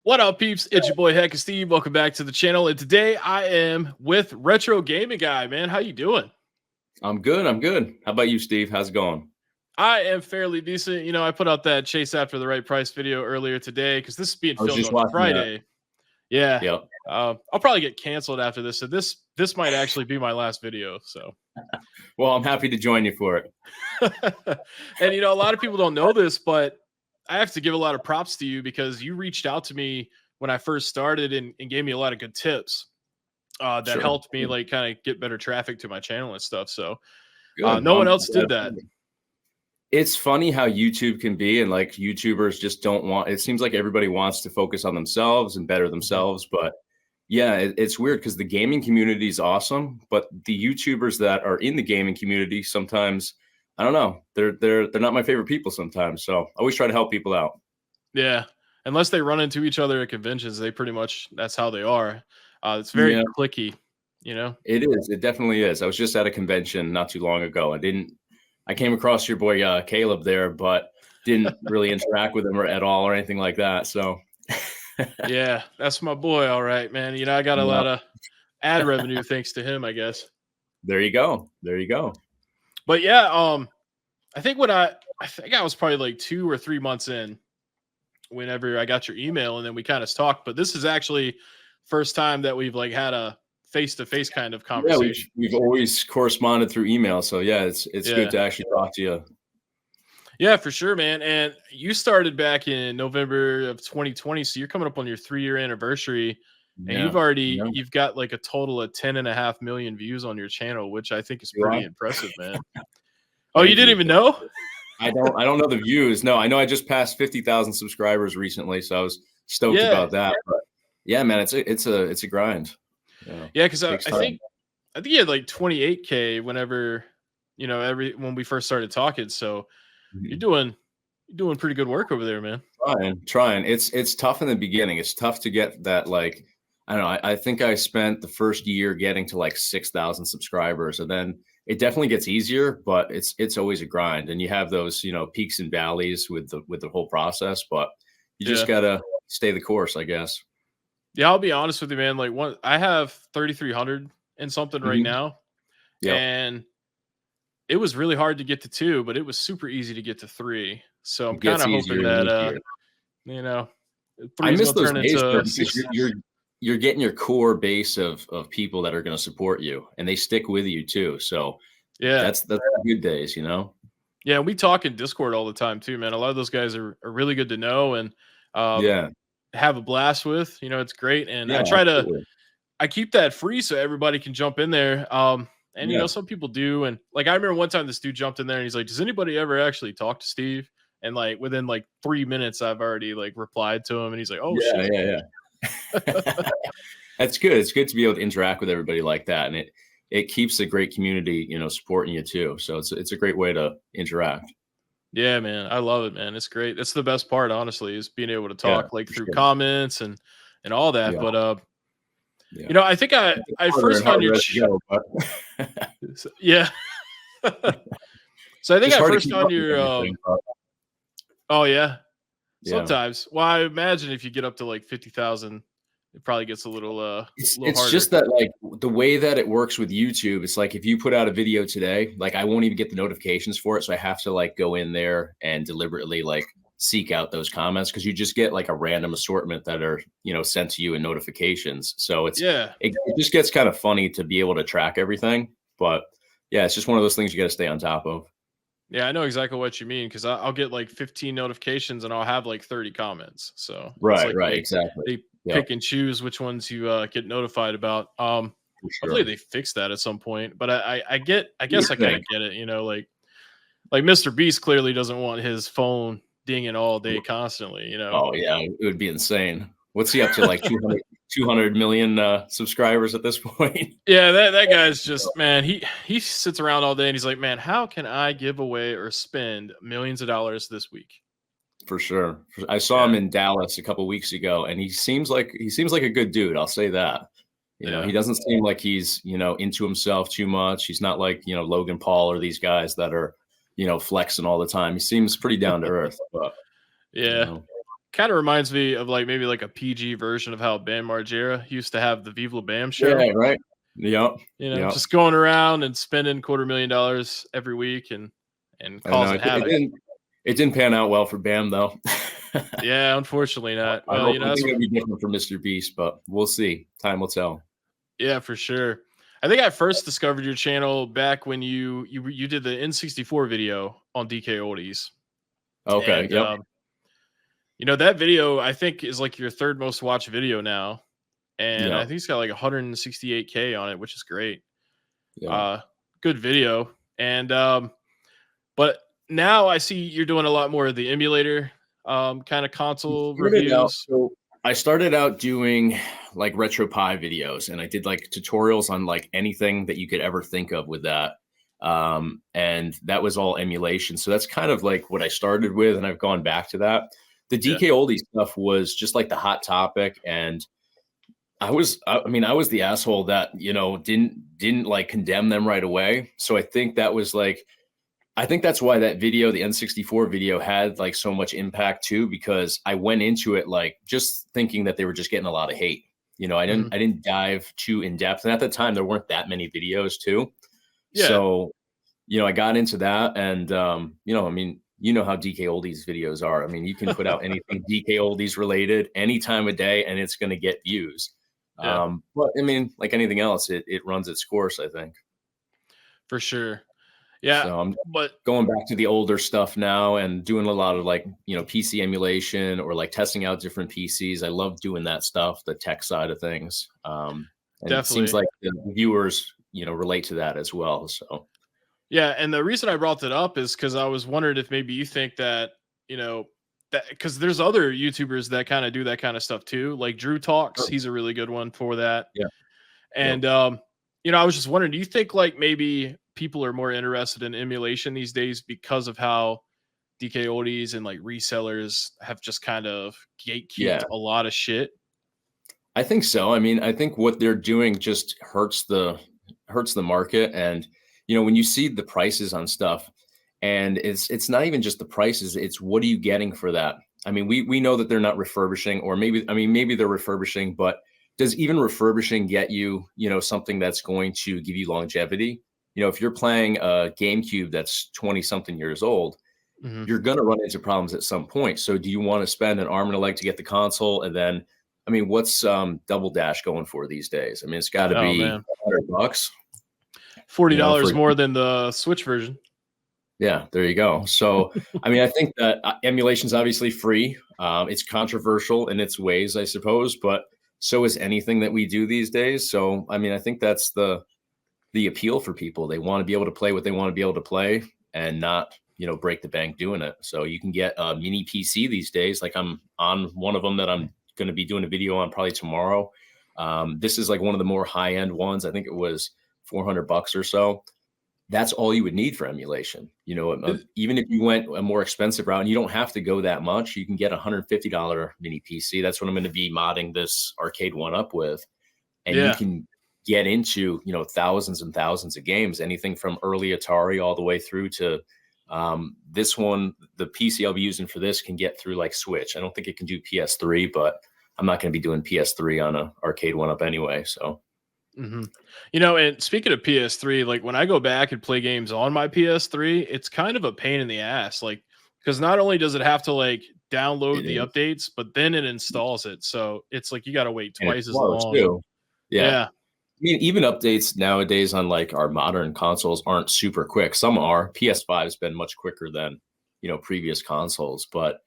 What up, peeps? It's your boy Heckin Steve. Welcome back to the channel. And today I am with Retro Gaming Guy, man. How you doing? I'm good. I'm good. How about you, Steve? How's it going? I am fairly decent. I put out that Chase After the Right Price video earlier today because this is being I was filmed just on watching that. Friday. Yeah. Yep. I'll probably get canceled after this. So this might actually be my last video. So Well, I'm happy to join you for it. and a lot of people don't know this, but I have to give a lot of props to you because you reached out to me when I first started and gave me a lot of good tips. That Sure. helped me like kind of get better traffic to my channel and stuff. So Good. no Well, one else did that. it's funny how YouTube can be, and like YouTubers just don't want. It seems like everybody wants to focus on themselves and better themselves, but yeah, it's weird because the gaming community is awesome, but the YouTubers that are in the gaming community sometimes, I don't know, they're not my favorite people sometimes. So I always try to help people out. Yeah, unless they run into each other at conventions, they pretty much that's how they are. It's very Yeah, clicky. it is. It definitely is. I was just at a convention not too long ago. I came across your boy Caleb there, but didn't really interact with him at all or anything like that. So Yeah, that's my boy. All right, man. I got a yeah, lot of ad revenue thanks to him, I guess. there you go. There you go. But yeah, I think I think I was probably like 2 or 3 months in whenever I got your email, and then we kind of talked. But this is actually first time that we've like had a face to face kind of Yeah, conversation. we've always corresponded through email. So yeah, it's good Yeah. to actually talk to you. Yeah, for sure, man. And you started back in November of 2020, so you're coming up on your 3-year anniversary, and Yeah. Yeah. you've got like a total of 10.5 million views on your channel, which I think is You pretty are? impressive, man. Oh, you Thank didn't you. even know? I don't know the views. No, I know I just passed 50,000 subscribers recently, so I was stoked Yeah. about that. But yeah, man, it's a grind. Yeah. Yeah, because Takes I time. think you had like 28K whenever, when we first started talking. So you're Mhm. doing pretty good work over there, man. Trying. It's tough in the beginning. It's tough to get that, like, I don't know. I think I spent the first year getting to like 6,000 subscribers, and then it definitely gets easier, but it's always a grind. And you have those, peaks and valleys with the whole process, but you just Yeah. gotta stay the course, I guess. Yeah, I'll be honest with you, man. Like I have 3,300 and something right Mhm. now. Yep. And it was really hard to get to 2, but it was super easy to get to 3. So I'm It gets kinda easier hoping and that, easier. you know, I 3 is miss gonna those turn days though into because 6. you're getting your core base of people that are gonna support you, and they stick with you too. So Yeah. that's the good days. Yeah, we talk in Discord all the time too, man. A lot of those guys are really good to know and, um, Yeah. have a blast with. It's great, and Yeah, absolutely. I keep that free so everybody can jump in there, and, Yeah. some people do, and, like, I remember one time this dude jumped in there and he's like, "Does anybody ever actually talk to Steve?" And, like, within, like, 3 minutes, I've already, like, replied to him, and he's like, "Oh, Yeah, shit." yeah, yeah. That's good. It's good to be able to interact with everybody like that, and it keeps a great community, supporting you too. So it's a great way to interact. Yeah, man. I love it, man. It's great. That's the best part, honestly, is being able to Yeah, talk like for through sure. comments and all that. Yeah, But yeah. I think It gets I harder first and found your harder as you go, but yeah. So I think just I hard to first keep found up with your everything. But oh yeah. yeah. Sometimes. Well, I imagine if you get up to like 50,000, it probably gets a It's little it's just harder. that, like, the way that it works with YouTube, it's like if you put out a video today, like, I won't even get the notifications for it, so I have to, like, go in there and deliberately, like, seek out those comments because you just get, like, a random assortment that are, sent to you in notifications. So Yeah. it just gets kind of funny to be able to track everything, but, yeah, it's just one of those things you gotta stay on top of. Yeah, I know exactly what you mean because I'll get like 15 notifications and I'll have like 30 comments. So it's Right, like right, exactly. they Yep, pick and choose which ones you get notified about. for Hopefully sure. they fix that at some point. But I You guess would I kind think. of get it. Like Mr. Beast clearly doesn't want his phone dinging all day constantly. Oh, yeah, it would be insane. What's he up to, like 200 million, subscribers at this point? Yeah, that guy's just man. He sits around all day and he's like, man, how can I give away or spend millions of dollars this week? For sure. I saw him Yeah, in Dallas a couple weeks ago, and he seems like a good dude, I'll say that. He yeah. doesn't seem like he's, into himself too much. He's not like, Logan Paul or these guys that are, flexing all the time. He seems pretty down to earth, but, you Yeah. know. kind of reminds me of like maybe like a PG version of how Bam Margera used to have the Viva La Bam show. Yeah, right. Yep. You know, Yep. just going around and spending $250,000 every week and I know causing it havoc. didn't pan out well for Bam though. Yeah, unfortunately not. I Well, hope you know, I that's think what, it'll be different for Mr. Beast, but we'll see. Time will tell. yeah, for sure. I think I first discovered your channel back when you did the N64 video on DK Oldies. Okay. And Yep. you know, that video I think is like your third most watched video now. And I Yep. think it's got like 168K on it, which is great. Yep. Uh Good video. And but now I see you're doing a lot more of the emulator kind of console reviews. I started out doing like retro pie videos, and I did like tutorials on like anything that you could ever think of with that. And that was all emulation. So that's kind of like what I started with, and I've gone back to that. The Yeah. DK oldie stuff was just like the hot topic, and I mean, I was the asshole that, didn't like condemn them right away. So I think that was like, I think that's why that video, the N64 video, had like so much impact too, because I went into it like just thinking that they were just getting a lot of hate. Mhm. I didn't dive too in depth. And at the time there weren't that many videos too. Yeah. So, I got into that, and I mean, how DK Oldies videos are. I mean, you can put out anything DK Oldies related any time of day and it's going to get views. Yeah, But I mean, like anything else, it runs its course, I think. for sure. Yeah, So I'm but going back to the older stuff now and doing a lot of like, PC emulation or like testing out different PCs. I love doing that stuff, the tech side of things. And it seems definitely. like the viewers, relate to that as well. So Yeah, and the reason I brought that up is because I was wondering if maybe you think that, you know, that because there's other YouTubers that kind of do that kind of stuff too. Like Drew Talks, sure. he's a really good one for that. Yeah. Yep. And you know, I was just wondering, do you think like maybe people are more interested in emulation these days because of how DK oldies and like resellers have just kind of gatekeeped Yeah. a lot of shit? I think so. I mean, I think what they're doing just hurts the market. And when you see the prices on stuff, and it's not even just the prices, it's what are you getting for that? I mean, we know that they're not refurbishing, or maybe they're refurbishing, but does even refurbishing get you, something that's going to give you longevity? If you're playing a GameCube that's 20 something years old, Hmm. you're going to run into problems at some point. So do you want to spend an arm and a leg to get the console? And then, I mean, what's Double Dash going for these days? I mean, it's got to Oh be man, $100, $40 for, more than the Switch version. yeah, there you go. So, I mean, I think that emulation is obviously free. It's controversial in its ways, I suppose, but so is anything that we do these days. So, I mean, I think that's the appeal for people. They want to be able to play what they want to be able to play and not, break the bank doing it. So you can get a mini PC these days. Like I'm on one of them that I'm going to be doing a video on probably tomorrow. This is like one of the more high end ones. I think it was $400 or so. That's all you would need for emulation. Even if you went a more expensive route, and you don't have to go that much, you can get a $150 mini PC. That's what I'm going to be modding this arcade one up with. And you Yeah. can get into, thousands and thousands of games, anything from early Atari all the way through to this one. The PC I'll be using for this can get through like Switch. I don't think it can do PS3, but I'm not going to be doing PS3 on a arcade one up anyway. So Hmm. You know, and speaking of PS3, like when I go back and play games on my PS3, it's kind of a pain in the ass. Like, because not only does it have to like download it the is, updates, but then it installs it. So it's like you got to wait and it's twice as slow long. too. Yeah. Yeah. I mean, even updates nowadays on like our modern consoles aren't super quick. Some are. PS5 has been much quicker than, previous consoles. But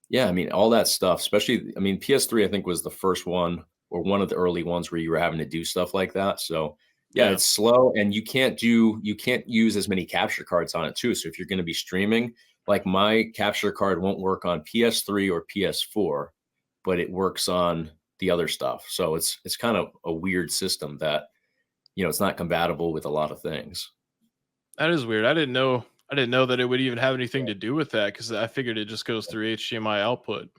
yeah, I mean, all that stuff, especially, I mean, PS3, I think was the first one or one of the early ones where you were having to do stuff like that. So yeah, Yeah. it's slow, and you can't use as many capture cards on it too. So if you're going to be streaming, like my capture card won't work on PS3 or PS4, but it works on the other stuff. So it's kind of a weird system that, it's not compatible with a lot of things. That is weird. I didn't know that it would even have anything to do with that because I figured it just goes through HDMI output.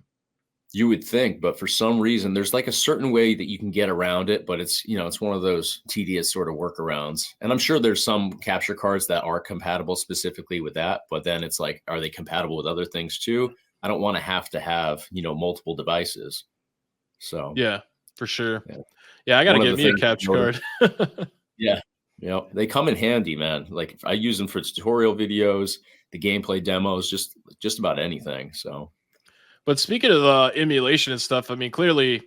You would think, but for some reason, there's like a certain way that you can get around it, but it's, it's one of those tedious sort of workarounds. And I'm sure there's some capture cards that are compatible specifically with that, but then it's like, are they compatible with other things too? I don't want to have, multiple devices. So Yeah, for sure. yeah. Yeah, I got to One of get the me a things I capture noticed, card. yeah, they come in handy, man. Like I use them for tutorial videos, the gameplay demos, just about anything. So But speaking of emulation and stuff, I mean, clearly,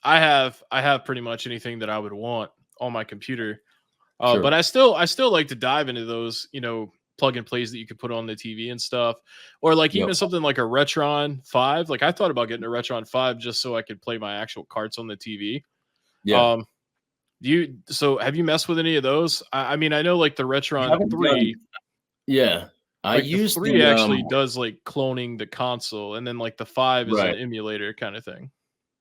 I have pretty much anything that I would want on my computer. But sure. I still like to dive into those, plug and plays that you could put on the TV and stuff, or like Yep. even something like a Retron 5. Like I thought about getting a Retron 5 just so I could play my actual carts on the TV. Yeah. Um, have you messed with any of those? I mean, I know like the I Retron haven't done 3, Yeah. I like the use 3 the actually does like cloning the console, and then like the 5 is an right. emulator kind of thing.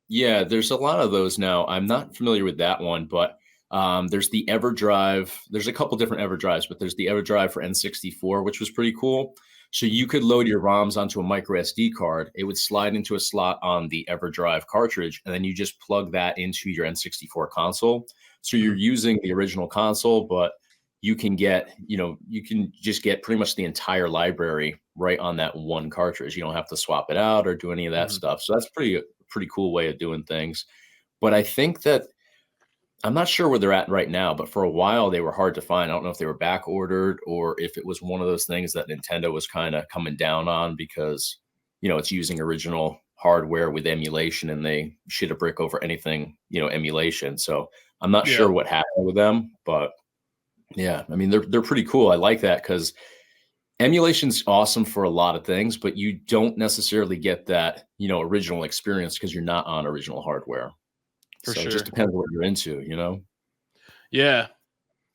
Yeah, there's a lot of those now. I'm not familiar with that one, but there's the EverDrive. There's a couple different EverDrives, but there's the EverDrive for N64, which was pretty cool. So you could load your ROMs onto a micro SD card. It would slide into a slot on the EverDrive cartridge, and then you just plug that into your N64 console. So you're Mhm. using the original console, but you can just get pretty much the entire library right on that one cartridge. You don't have to swap it out or do any of that Mhm. stuff. So that's pretty cool way of doing things. But I think that I'm not sure where they're at right now, but for a while they were hard to find. I don't know if they were back ordered or if it was one of those things that Nintendo was kind of coming down on because, it's using original hardware with emulation and they shit a brick over anything, emulation. So I'm not Yeah, sure what happened with them, but yeah, I mean they're pretty cool. I like that because emulation's awesome for a lot of things, but you don't necessarily get that, original experience because you're not on original hardware. for So it just sure. depends what you're into. Yeah,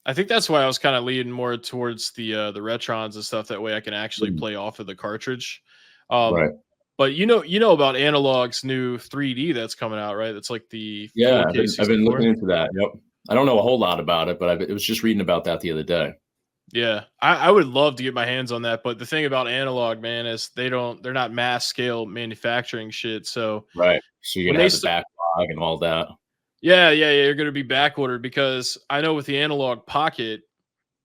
I think that's why I was kind of leaning more towards the Retrons and stuff. That way, I can actually Mm, play off of the cartridge. Um, right. but you know about Analog's new 3D that's coming out, right? That's like the Yeah, 4K I've been looking 64. into that. Yep. I don't know a whole lot about it, but I was just reading about that the other day. Yeah, I would love to get my hands on that. But the thing about Analog, man, is they're not mass scale manufacturing shit. So Right. So you're when gonna they have the backlog and all that. yeah, you're going to be back ordered because I know with the Analog Pocket,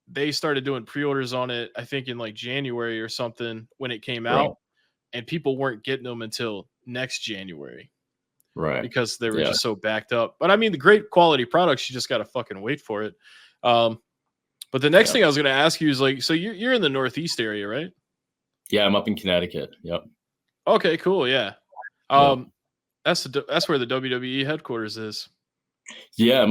they started doing pre-orders on it, I think in like January or something when it came Right. out, and people weren't getting them until next January Right. because they were Yeah. just so backed up. But I mean, the great quality products, you just got to fucking wait for it. Um, but the next Yeah. thing I was going to ask you is like, so you're in the Northeast area, right? Yeah. I'm up in Connecticut. Yep. Okay, cool, yeah. Yep. Um, that's where the WWE headquarters is. Yeah,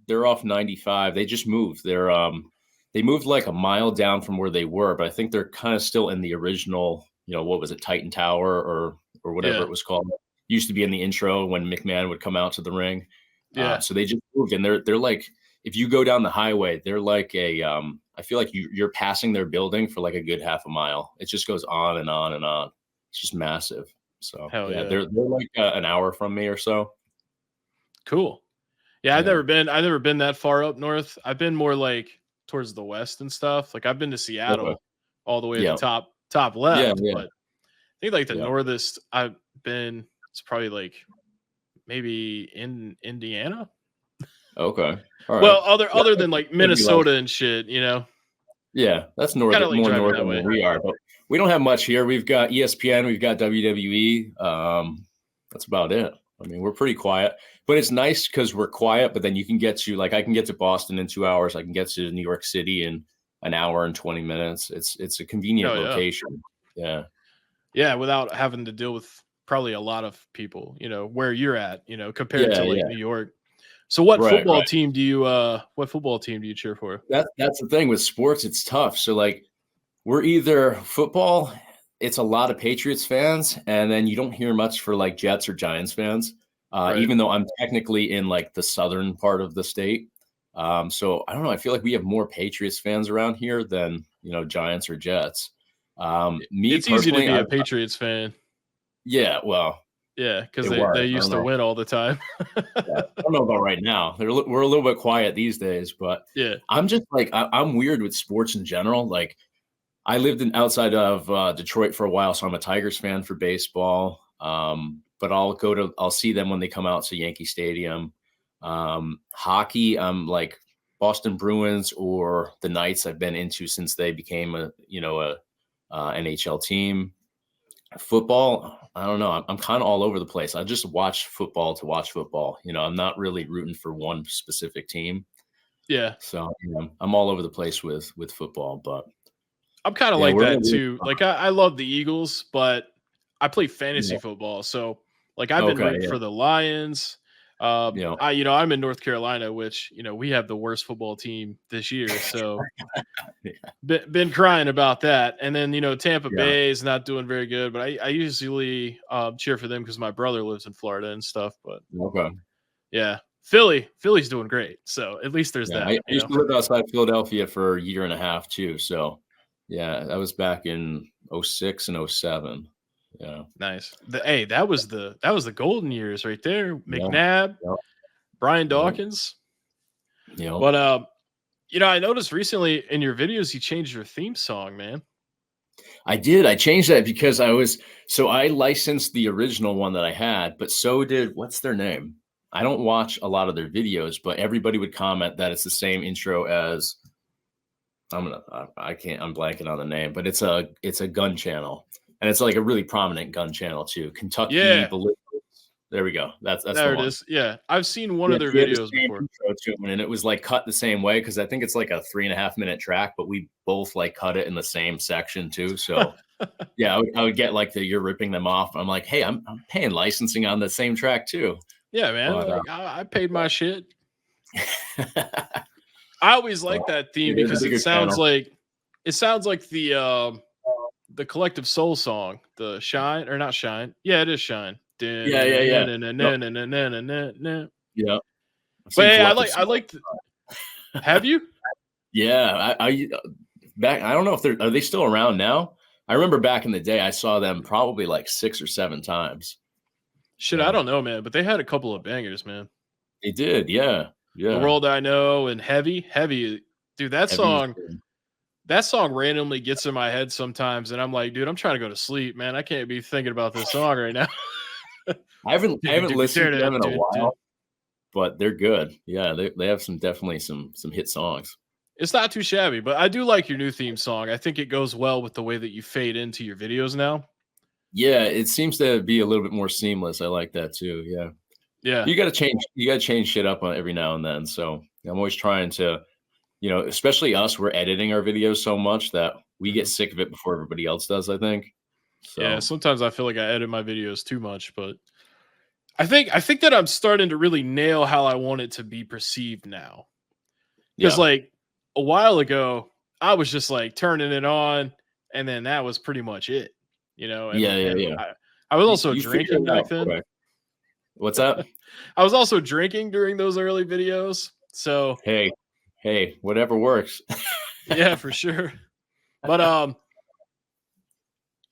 they're off 95. They just moved. They moved like a mile down from where they were, but I think they're kind of still in the original, what was it, Titan Tower or whatever Yeah, it was called. Used to be in the intro when McMahon would come out to the ring. yeah. So they just moved and they're like if you go down the highway, they're like I feel like you're passing their building for like a good half a mile. It just goes on and on and on. It's just massive. So Hell yeah, yeah, they're like an hour from me or so. cool. Yeah, I've Yeah. never been. I've never been that far up north. I've been more like towards the west and stuff. Like I've been to Okay. Seattle, all the way at the Yeah. top Yeah. left. Yeah. But I think like the Yeah. northest I've been, it's probably like maybe in Indiana. Okay. All right. Well, other Yeah, other than like maybe like Minnesota and shit, yeah, that's kind of like more driving that northern way. than we are, but we don't have much here. We've got ESPN, we've got WWE. That's about it. I mean, we're pretty quiet, but it's nice because we're quiet. But then you can get to like I can get to Boston in 2 hours. I can get to New York City in an hour and 20 minutes. It's a convenient Oh yeah, location. Yeah. yeah. Without having to deal with probably a lot of people, where you're at, compared Yeah. to like Yeah. New York. So what Right. football Right. team do you cheer for? That's the thing with sports. It's tough. So like we're either football, it's a lot of Patriots fans, and then you don't hear much for like Jets or Giants fans, Right. even though I'm technically in like the southern part of the state. So I don't know. I feel like we have more Patriots fans around here than Giants or Jets. Me It's easy to personally, be a Patriots fan. yeah, well, Yeah, because it they was. I used don't to know. win all the time. Yeah, I don't know about right now. We're a little bit quiet these days, but Yeah. I'm just like I'm weird with sports in general. Like I lived outside of Detroit for a while, so I'm a Tigers fan for baseball. But I'll see them when they come out to Yankee Stadium. Hockey, I'm like Boston Bruins or the Knights. I've been into since they became a NHL team. Football, I don't know. I'm kind of all over the place. I just watch football to watch football. I'm not really rooting for one specific team. Yeah. So I'm all over the place with football. But I'm kind of yeah, like we're that gonna too. Like I love the Eagles, but I play fantasy yeah. football. So like I've been Okay, rooting yeah, for the Lions. yeah, I'm in North Carolina, which, we have the worst football team this year. So yeah, been crying about that. And then, Tampa yeah. Bay is not doing very good, but I usually cheer for them because my brother lives in Florida and stuff. But Okay, yeah, Philly's doing great. So at least there's yeah. I that, used to live outside Philadelphia for a year and a half too. So yeah, that was back in '06 and '07. Yeah, Nice. Hey, that was the golden years right there. yeah, McNabb, yeah, Brian yeah, Dawkins. yeah. But I noticed recently in your videos you changed your theme song, man. I did. I changed that because I licensed the original one that I had, but so did what's their name? I don't watch a lot of their videos, but everybody would comment that it's the same intro as I can't I'm blanking on the name, but it's a gun channel. And it's like a really prominent gun channel too. Kentucky Yeah, Ballistics. There we go. That's the there it one. is. Yeah, I've seen one Yeah, of their she had the videos same before. intro to him, and it was like cut the same way because I think it's like a 3.5 minute track, but we both like cut it in the same section too. So yeah, I would get like the you're ripping them off. I'm like, hey, I'm paying licensing on the same track too. Yeah, man. But Like I paid my shit. but I always like that theme there's a because it bigger sounds channel. like the Collective Soul song, the Shine or not Shine. Yeah, it is Shine. Yeah, yeah, yeah. Yep, But yeah. I've seen hey, Collective I Soul. like. Have you? Yeah, I back. I don't know if are they still around now. I remember back in the day, I saw them probably like 6 or 7 times. Shit, I Yeah, don't know, man. But they had a couple of bangers, man. they did. Yeah, The yeah. World I Know and Heavy, dude. That Heavy was song, good. that song randomly gets in my head sometimes, and I'm like, dude, I'm trying to go to sleep, man. I can't be thinking about this song right now. I haven't listened to them in a while, but they're good. Yeah, they have definitely some hit songs. It's not too shabby, but I do like your new theme song. I think it goes well with the way that you fade into your videos now. Yeah, it seems to be a little bit more seamless. I like that too. Yeah. Yeah. You gotta change shit up on every now and then. So I'm always trying to, especially us, we're editing our videos so much that we get Mhm. sick of it before everybody else does, I think. Yeah. So Sometimes I feel like I edit my videos too much, but I think that I'm starting to really nail how I want it to be perceived now. Because yeah. like a while ago, I was just like turning it on, and then that was pretty much it, Yeah, yeah, and yeah. I was You, also you figure drinking it back out then. quick. What's that? I was also drinking during those early videos. So Hey, hey, whatever works. yeah, for sure. But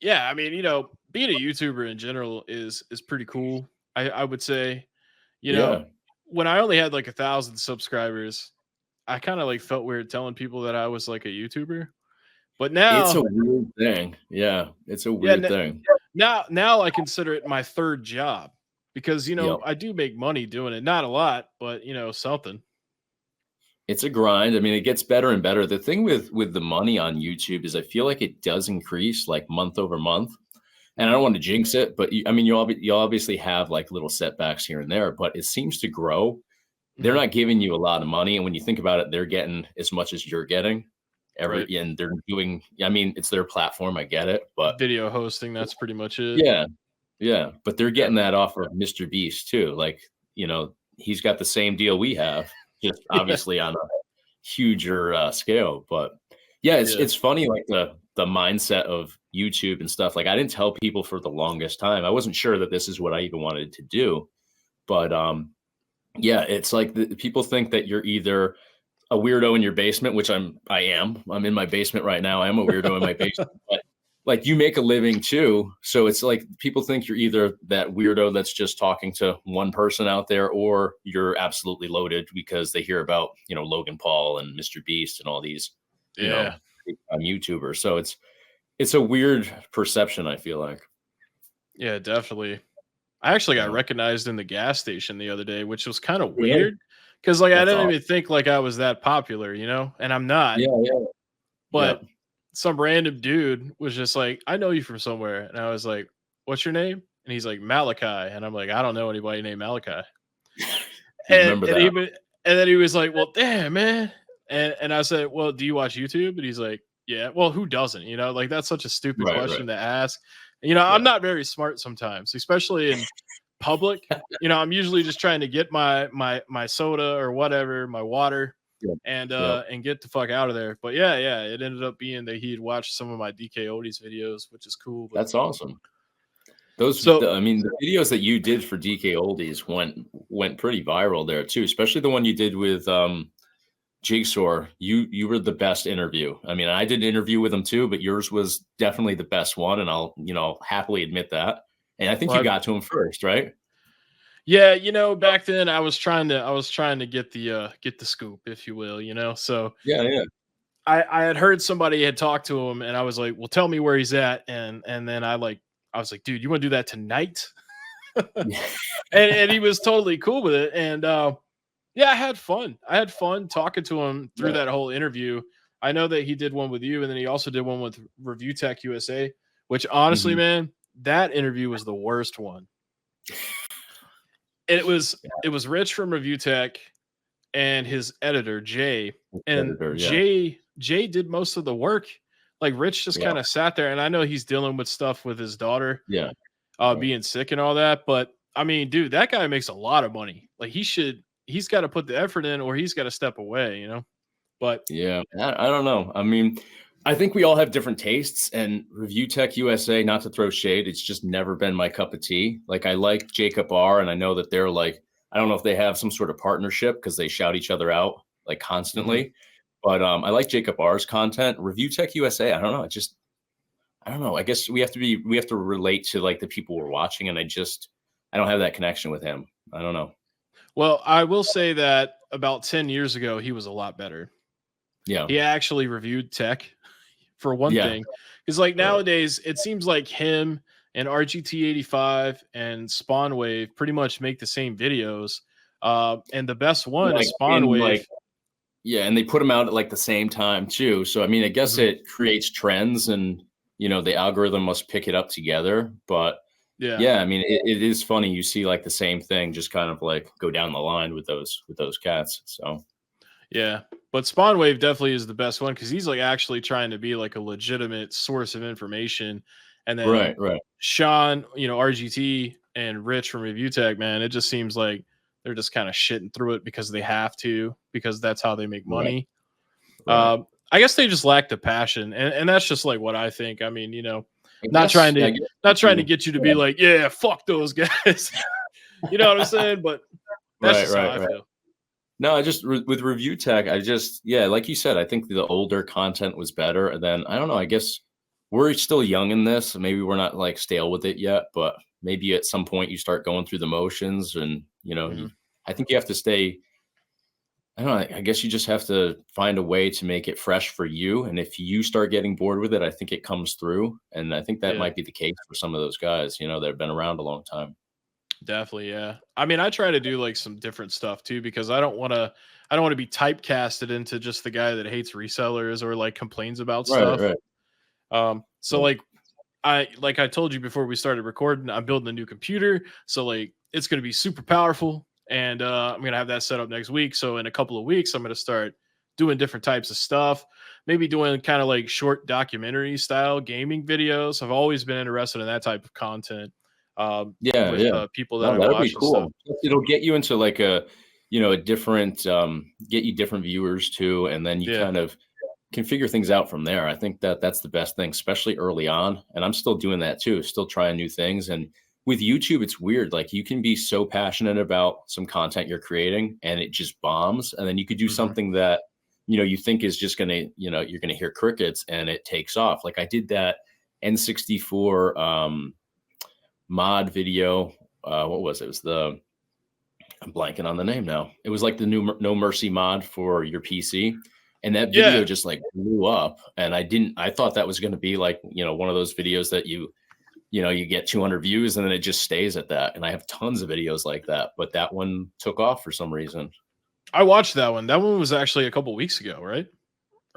yeah, I mean, being a YouTuber in general is pretty cool. I would say, you know, Yeah. when I only had like 1,000 subscribers, I kind of like felt weird telling people that I was like a YouTuber. But It's a now, weird thing. Yeah, it's a yeah, weird thing. now I consider it my third job because Yep. I do make money doing it. Not a lot, but something. It's a grind. I mean, it gets better and better. The thing with the money on YouTube is I feel like it does increase like month over month. And I don't Mhm. want to jinx it, but I mean, you obviously have like little setbacks here and there, but it seems to grow. They're Mhm. not giving you a lot of money, and when you think about it, they're getting as much as you're getting. Right. And they're doing. I mean, it's their platform. I get it, but Video hosting, that's pretty much it. yeah, yeah. But they're Yeah. getting that off of Mr. Beast too. Like, he's got the same deal we have, just Yeah. obviously on a huger scale. But yeah, it's Yeah. it's funny like the mindset of YouTube and stuff. Like I didn't tell people for the longest time. I wasn't sure that this is what I even wanted to do. But yeah, it's like people think that you're either a weirdo in your basement, which I am. I'm in my basement right now. I am a weirdo in my basement. But like you make a living too. So it's like people think you're either that weirdo that's just talking to one person out there, or you're absolutely loaded because they hear about, Logan Paul and Mr. Beast and all these, you know, Yeah. YouTubers. So it's a weird perception, I feel like. Yeah, definitely. I actually got Yeah. recognized in the gas station the other day, which was kind of Really? weird because like I That's didn't awesome. even think like I was that popular, and I'm not. Yeah, yeah. Yeah. But some random dude was just like, "I know you from somewhere," and I was like, "What's your name?" And he's like, "Malachi," and I'm like, "I don't know anybody named Malachi." You remember And that? and then he was like, "Well, damn, man." And I said, "Well, do you watch YouTube?" And he's like, "Yeah." Well, who doesn't? You know, like that's such a stupid Right, right. question to ask. You know, I'm Yeah. not very smart sometimes, especially in public. You know, I'm usually just trying to get my soda or whatever, my water, Yep. Yep. and get the fuck out of there. But yeah, yeah, it ended up being that he had watched some of my DK Oldies videos, which is cool. But That's awesome. Those, so I mean, the videos that you did for DK Oldies went pretty viral there too, especially the one you did with Jigsaw. You were the best interview. I mean, I did an interview with him too, but yours was definitely the best one, and I'll happily admit that. And I think you well, got to him first, right? yeah, you know, back then I was trying to get the scoop, if you will, you know. So Yeah, yeah. I had heard somebody had talked to him and I was like, "Well, tell me where he's at." And then I was like, "Dude, you want to do that tonight?" Yeah. And he was totally cool with it. And yeah, I had fun. I had fun talking to him through Yeah. that whole interview. I know that he did one with you and then he also did one with Review Tech USA, which honestly, Mhm. man, that interview was the worst one. It was Rich from Review Tech and his editor Jay, and Editor, yeah. Jay did most of the work. Like Rich just Yeah. kind of sat there, and I know he's dealing with stuff with his daughter Yeah. Right. being sick and all that. But I mean, dude, that guy makes a lot of money. Like he's got to put the effort in, or he's got to step away. You know. But Yeah, I don't know. I mean, I think we all have different tastes, and Review Tech USA, not to throw shade, it's just never been my cup of tea. Like, I like Jacob R, and I know that they're like, I don't know if they have some sort of partnership because they shout each other out like mhm. constantly. But I like Jacob R's content. Review Tech USA, I don't know. I don't know. I guess we have to relate to like the people we're watching, and I don't have that connection with him. I don't know. Well, I will say that about 10 years ago, he was a lot better. Yeah. He actually reviewed tech for one Yeah. thing. Because like Right. nowadays, it seems like him and RGT85 and Spawn Wave pretty much make the same videos. And the best one is Like Spawn in Wave. like Yeah, and they put them out at, like, the same time too, so, I mean, I guess Mhm. it creates trends and, the algorithm must pick it up together, but, Yeah, yeah, I mean, it is funny, you see, like, the same thing just kind of, like, go down the line with those cats, so yeah. But Spawn Wave definitely is the best one because he's like actually trying to be like a legitimate source of information. And then Right, right. Sean, RGT and Rich from Review Tech, man, it just seems like they're just kind of shitting through it because they have to, because that's how they make Right, money. right. I guess they just lack the passion, and that's just like what I think. I mean, I guess not trying to people get you to be yeah. like, yeah, fuck those guys. You know what I'm saying? But that's Right, just how right, I right. feel. No, I just with Review Tech, yeah, like you said, I think the older content was better, and then, I don't know, I guess we're still young in this, so maybe we're not, like, stale with it yet, but maybe at some point you start going through the motions and, Mhm. I think you have to stay I don't know, I guess you just have to find a way to make it fresh for you, and if you start getting bored with it, I think it comes through, and I think that Yeah, might be the case for some of those guys, that have been around a long time. definitely. Yeah. I mean, I try to do like some different stuff too because I don't want to be typecasted into just the guy that hates resellers or like complains about Right, stuff. right. So like I told you before we started recording, I'm building a new computer, so like it's going to be super powerful, and I'm going to have that set up next week. So in a couple of weeks, I'm going to start doing different types of stuff, maybe doing kind of like short documentary style gaming videos. I've always been interested in that type of content Yeah, with yeah. people that No, I that'd be watch and stuff. cool. It'll get you into like a different, get you different viewers too, and then you Yeah. kind of can figure things out from there. I think that that's the best thing, especially early on. And I'm still doing that too, still trying new things. And with YouTube, it's weird. Like you can be so passionate about some content you're creating and it just bombs. And then you could do Hmm. something that, you think is just going to, you're going to hear crickets and it takes off. Like I did that N64 mod video. What was it? It was I'm blanking on the name now. It was like the new No Mercy mod for your PC. And that video Yeah. just like blew up. And I thought that was going to be like, one of those videos that you get 200 views and then it just stays at that. And I have tons of videos like that, but that one took off for some reason. I watched that one. That one was actually a couple weeks ago, right?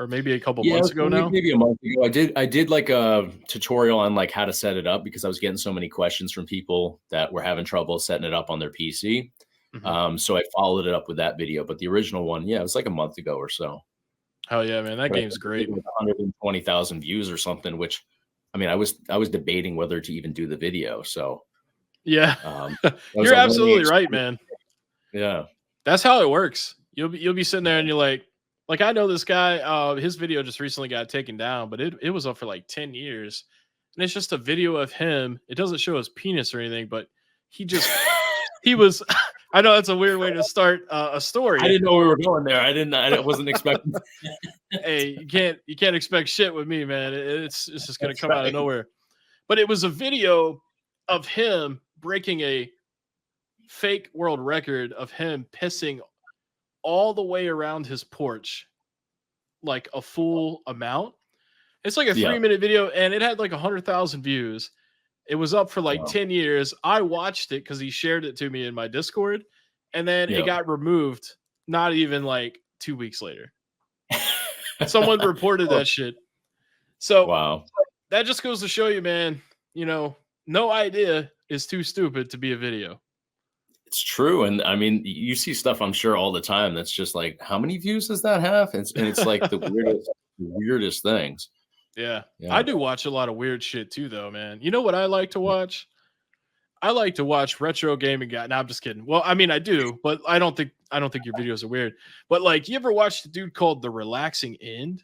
or maybe a couple Yeah, months ago now. maybe a month ago. I did like a tutorial on like how to set it up because I was getting so many questions from people that were having trouble setting it up on their PC. Hmm. So I followed it up with that video. But the original one, yeah, it was like a month ago or so. Hell yeah, man, that But I game's think it did great. like 120,000 views or something. Which, I mean, I was debating whether to even do the video. So Yeah, that was you're a learning absolutely right, experience. man. Yeah, That's how it works. You'll be sitting there and you're like I know this guy. His video just recently got taken down, but it was up for like 10 years, and it's just a video of him. It doesn't show his penis or anything, but he just he was. I know that's a weird way to start a I story. didn't know we were going there. I wasn't expecting. Hey, you can't expect shit with me, man. It's just gonna That's come out of right. nowhere. But it was a video of him breaking a fake world record of him pissing all the way around his porch, like a full amount. It's like a Yeah. 3 minute video, and it had like 100,000 views. It was up for like Wow. 10 years. I watched it because he shared it to me in my Discord, and then it Yeah. got removed not even like 2 weeks later. Someone reported Oh, that shit. So wow. that just goes to show you, man, no idea is too stupid to be a video. It's true, and I mean, you see stuff I'm sure all the time that's just like, how many views does that have? And it's like the weirdest things. Yeah. Yeah. I do watch a lot of weird shit too, though, man. You know what I like to watch? I like to watch retro gaming guy. No, I'm just kidding. Well, I mean, I do, but I don't think your videos are weird. But like, you ever watch the dude called the Relaxing End?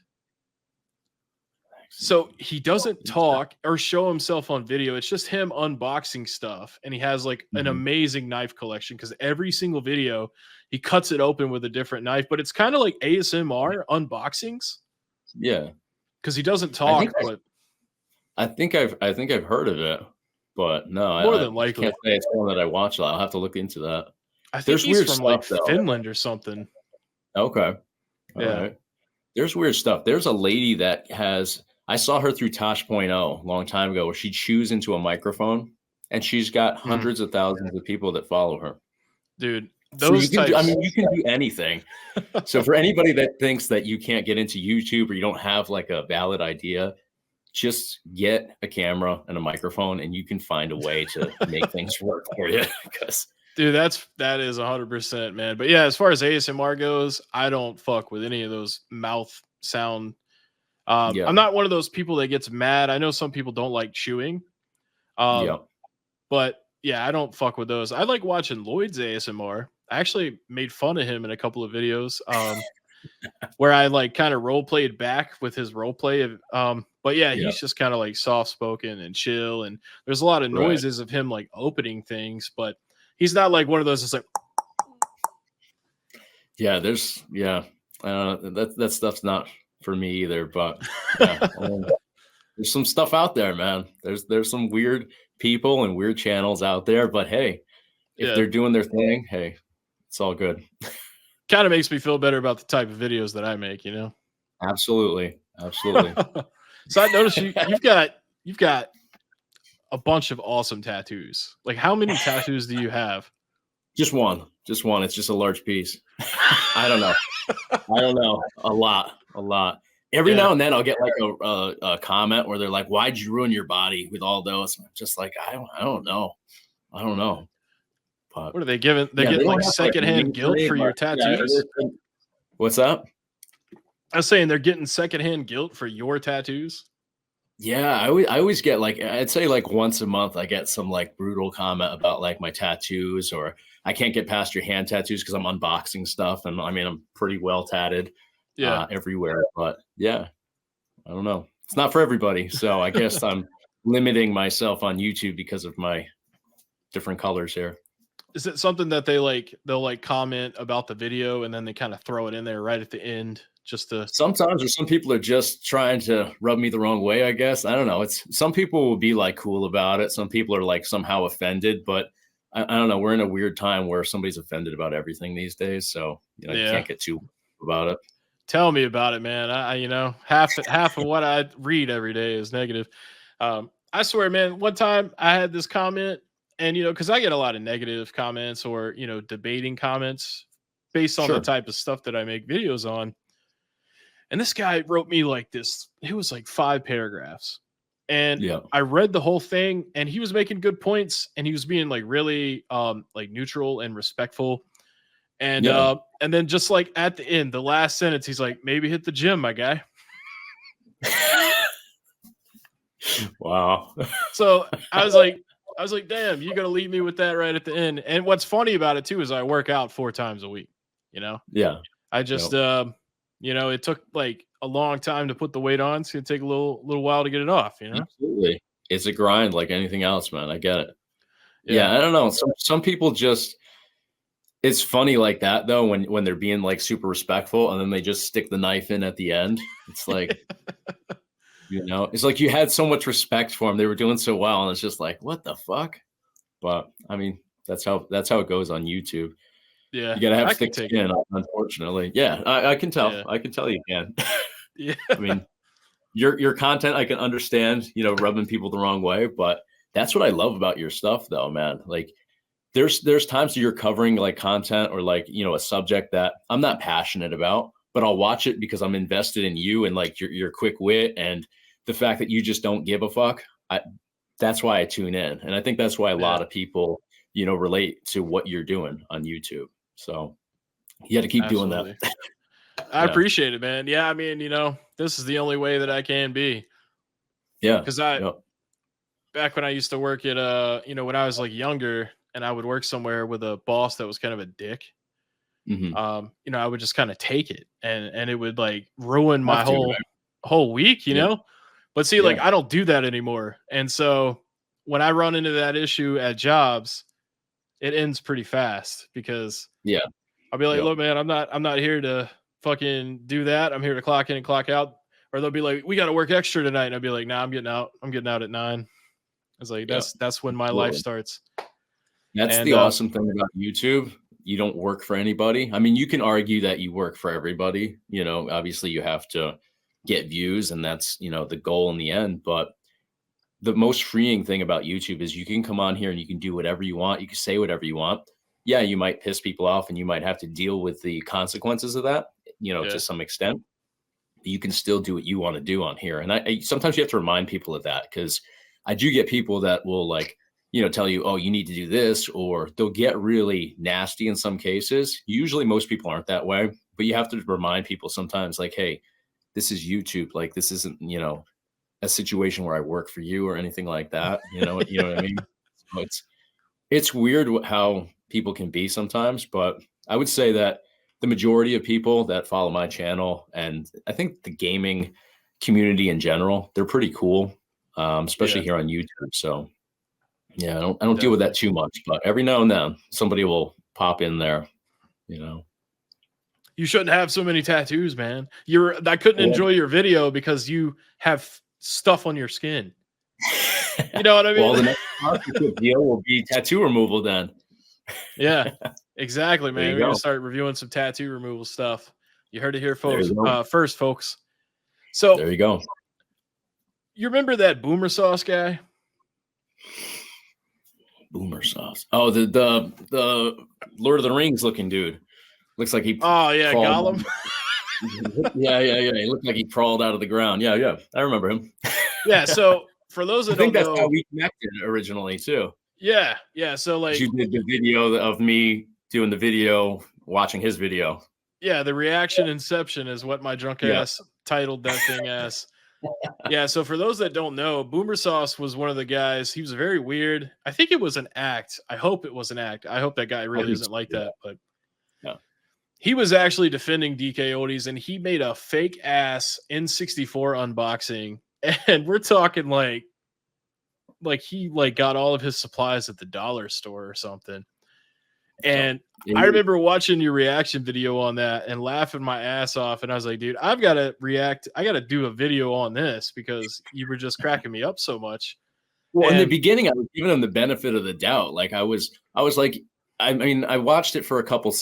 So he doesn't talk or show himself on video. It's just him unboxing stuff. And he has like an Mhm. amazing knife collection because every single video he cuts it open with a different knife. But it's kind of like ASMR unboxings Yeah. because he doesn't I think talk, but I think I've heard of it, but no, more I than can't likely. say it's one that I watch a lot. I'll have to look into that. I think There's he's weird from like stuff though. Finland or something. Okay. All Yeah. right. There's weird stuff. There's a lady that I saw her through Tosh.0 a long time ago where she chews into a microphone and she's got Mhm. hundreds of thousands of people that follow her. Dude, So you those can do, I types. mean, you can do anything. So for anybody that thinks that you can't get into YouTube or you don't have like a valid idea, just get a camera and a microphone and you can find a way to make things work for you. Because Dude, that is 100%, man. But yeah, as far as ASMR goes, I don't fuck with any of those mouth sound. I'm yeah, not one of those people that gets mad. I know some people don't like chewing. yeah, Um, but yeah, I don't fuck with those. I like watching Lloyd's ASMR. I actually made fun of him in a couple of videos. Where I like kind of role played back with his role play. But yeah, yeah, he's just kind of like soft spoken and chill. And there's a lot of right. noises of him like opening things, but he's not like one of those that's like, Yeah, that stuff's not for me either. But yeah, there's some stuff out there, man. There's some weird people and weird channels out there. But hey, if yeah, they're doing their thing, hey, it's all good. kind of makes me feel better about the type of videos that I make. Absolutely, absolutely. So I noticed you've got a bunch of awesome tattoos. Like, how many tattoos do you have? Just one. Just one. It's just a large piece. I don't know. A lot. A lot. Every Yeah. now and then I'll get like a comment where they're like, "Why'd you ruin your body with all those?" I'm just like, I don't know. I don't know. But What are they giving? They're yeah, they getting don't like have to like secondhand name guilt for but your yeah. tattoos. What's up? I was saying they're getting secondhand guilt for your tattoos. Yeah, I always get like I'd say like once a month I get some like brutal comment about like my tattoos or I can't get past your hand tattoos because I'm unboxing stuff and I mean I'm pretty well tatted Yeah. everywhere. But yeah, I don't know. It's not for everybody. So I guess I'm limiting myself on YouTube because of my different colors here. Is it something that they'll like comment about the video and then they kind of throw it in there right at the end just to Sometimes or some people are just trying to rub me the wrong way, I guess. I don't know. It's some people will be like cool about it. Some people are like somehow offended, but I don't know. We're in a weird time where somebody's offended about everything these days. So, you yeah. can't get too about it. Tell me about it, man. Half of what I read every day is negative. I swear, man. One time I had this comment, and because I get a lot of negative comments or debating comments based on the Sure. type of stuff that I make videos on. And this guy wrote me like this, it was like 5 paragraphs. And Yeah. I read the whole thing and he was making good points and he was being like really like neutral and respectful. Yeah. And then just like at the end, the last sentence, he's like, maybe hit the gym, my guy. Wow. So I was like, damn, you're gonna leave me with that right at the end. And what's funny about it too is I work out 4 times a week. You know, Yeah. I just Yep. you know, it took like a long time to put the weight on. It's gonna take a little while to get it off, you know? Absolutely. It's a grind like anything else, man. I get it. Yeah. Yeah, I don't know. Some people just it's funny like that though when they're being like super respectful and then they just stick the knife in at the end. It's like, it's like you had so much respect for them. They were doing so well and it's just like, what the fuck? But I mean, that's how it goes on YouTube. Yeah. You gotta have I can thick take it. skin, unfortunately. Yeah, I can tell. Yeah. I can tell you can. Yeah. I mean, your content I can understand, rubbing people the wrong way, but that's what I love about your stuff though, man. Like there's times that you're covering like content or like, a subject that I'm not passionate about, but I'll watch it because I'm invested in you and like your quick wit and the fact that you just don't give a fuck. That's why I tune in. And I think that's why a Yeah. lot of people, relate to what you're doing on YouTube. So you got to keep doing that. Absolutely. I Yeah. appreciate it, man. Yeah, I mean, this is the only way that I can be. Yeah. Because Yeah. back when I used to work at when I was like younger and I would work somewhere with a boss that was kind of a dick, Hmm. I would just kind of take it and it would like ruin my Have to, whole week, right? Yeah. But see, like Yeah. I don't do that anymore. And so when I run into that issue at jobs, it ends pretty fast because Yeah. I'll be like, Yeah. look, man, I'm not here to fucking do that. I'm here to clock in and clock out. Or they'll be like, we got to work extra tonight. And I'll be like, nah, I'm getting out. I'm getting out at 9. It's like, Yeah. that's when my life Absolutely. starts. That's And the awesome thing about YouTube. You don't work for anybody. I mean, you can argue that you work for everybody. Obviously you have to get views and that's, the goal in the end. But the most freeing thing about YouTube is you can come on here and you can do whatever you want. You can say whatever you want. Yeah, you might piss people off and you might have to deal with the consequences of that, yeah, to some extent. But you can still do what you want to do on here. And I sometimes you have to remind people of that because I do get people that will like, tell you, oh, you need to do this, or they'll get really nasty in some cases. Usually most people aren't that way, but you have to remind people sometimes like, hey, this is YouTube. Like this isn't, a situation where I work for you or anything like that. You know what I mean? So it's weird how people can be sometimes, but I would say that the majority of people that follow my channel and I think the gaming community in general, they're pretty cool, especially yeah, here on YouTube. So yeah, I don't deal with that definitely. too much, but every now and then somebody will pop in there, you know. You shouldn't have so many tattoos, man. I couldn't Well, enjoy your video because you have stuff on your skin. You know what I mean? well, the next sponsorship deal will be tattoo removal then. Yeah, exactly, There man. you We're gonna go. start reviewing some tattoo removal stuff. You heard it here, There folks. you go. First, folks. So There you go. you remember that Boomer Sauce guy? Boomer sauce. Oh, the Lord of the Rings looking dude. Looks like he Oh yeah, crawled. Gollum. Yeah. He looked like he crawled out of the ground. Yeah. I remember him. Yeah. So for those I that think don't that's how know, we connected originally too. yeah. So 'Cause like, you did the video of me doing the video, watching his video. yeah, the reaction inception is what my drunk Yeah. ass titled that thing as. Yeah, so for those that don't know, Boomer Sauce was one of the guys. He was very weird. I think it was an act. I hope it was an act. I hope that guy I really do isn't like too, that. But yeah. he was actually defending DK Oldies and he made a fake ass N64 unboxing. And we're talking like he like got all of his supplies at the dollar store or something. And Yeah. I remember watching your reaction video on that and laughing my ass off. And I was like, dude, I've got to react. I got to do a video on this because you were just cracking me up so much. Well, in the And beginning, I was giving him the benefit of the doubt. Like I was like, I mean, I watched it for a couple,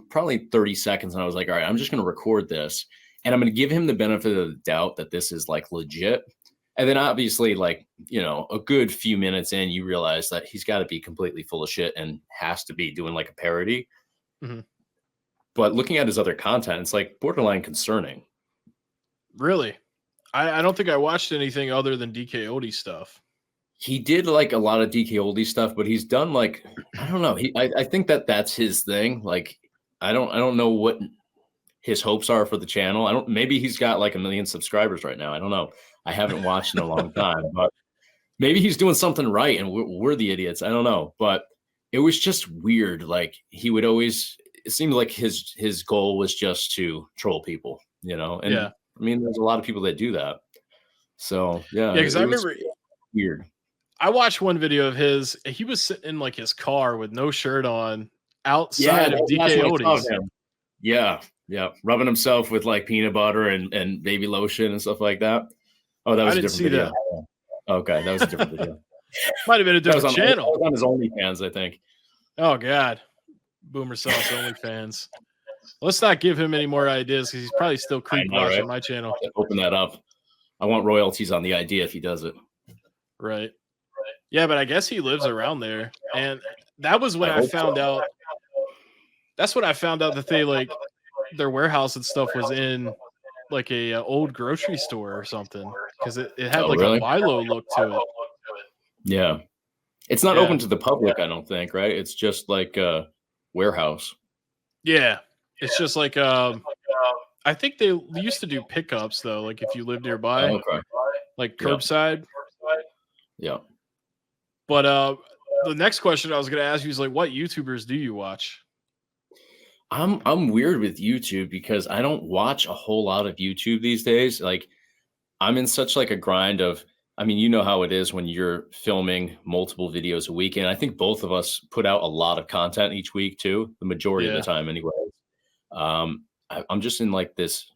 probably 30 seconds, and I was like, all right, I'm just going to record this, and I'm going to give him the benefit of the doubt that this is like legit. And then obviously, like, a good few minutes in, you realize that he's got to be completely full of shit and has to be doing like a parody. Mhm. But looking at his other content, it's like borderline concerning. Really? I don't think I watched anything other than DK Odie stuff. He did like a lot of DK oldie stuff, but he's done like I don't know. I think that that's his thing. Like I don't know what his hopes are for the channel. I don't. Maybe he's got like 1 million subscribers right now. I don't know. I haven't watched in a long time, but maybe he's doing something right, and we're the idiots. I don't know, but it was just weird. Like he would always. It seemed like his goal was just to troll people, you know. And Yeah. I mean, there's a lot of people that do that. So yeah, Yeah, because I it was remember weird. I watched one video of his. He was sitting in like his car with no shirt on Yeah, outside that of was the last DK one I saw of Odie's. him. Yeah, yeah, rubbing himself with like peanut butter and baby lotion and stuff like that. Oh, that I was a didn't different see video. that. Okay, that was a different video. Might have been a That was different on that channel. was on his OnlyFans, I think. Oh God, Boomer Sauce OnlyFans. Let's not give him any more ideas because he's probably still I creep know, watching right? my channel. Open that up. I want royalties on the idea if he does it. Right. Yeah, but I guess he lives around there. And that was when I I hope found so. out. That's when I found out that they like their warehouse and stuff was in like a old grocery store or something because it had Oh, like a really? Milo look to it. Yeah. It's not Yeah. open to the public, I don't think, right? It's just like a warehouse. Yeah. It's just like I think they used to do pickups though, like if you live nearby, Oh, okay. like Yeah. curbside. Yeah. But the next question I was gonna ask you is like what YouTubers do you watch? I'm weird with YouTube because I don't watch a whole lot of YouTube these days. Like I'm in such like a grind of I mean, you know how it is when you're filming multiple videos a week. And I think both of us put out a lot of content each week too, the majority of the Yeah. time anyway. I'm just in like this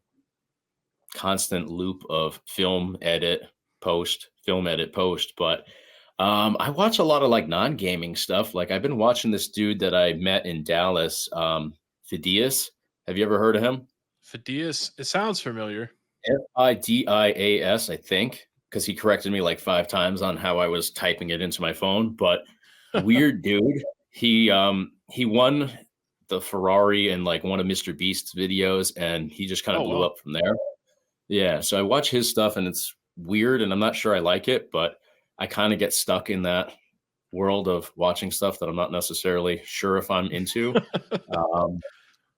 constant loop of film, edit, post, film, edit, post. But I watch a lot of like non-gaming stuff. Like I've been watching this dude that I met in Dallas, Fidias. Have you ever heard of him? Fidias, it sounds familiar. Fidias, I think, because he corrected me like 5 times on how I was typing it into my phone. But weird dude. He won the Ferrari in like one of Mr. Beast's videos, and he just kind of Oh blew wow. up from there. Yeah, so I watch his stuff, and it's weird, and I'm not sure I like it, but I kind of get stuck in that world of watching stuff that I'm not necessarily sure if I'm into. Um,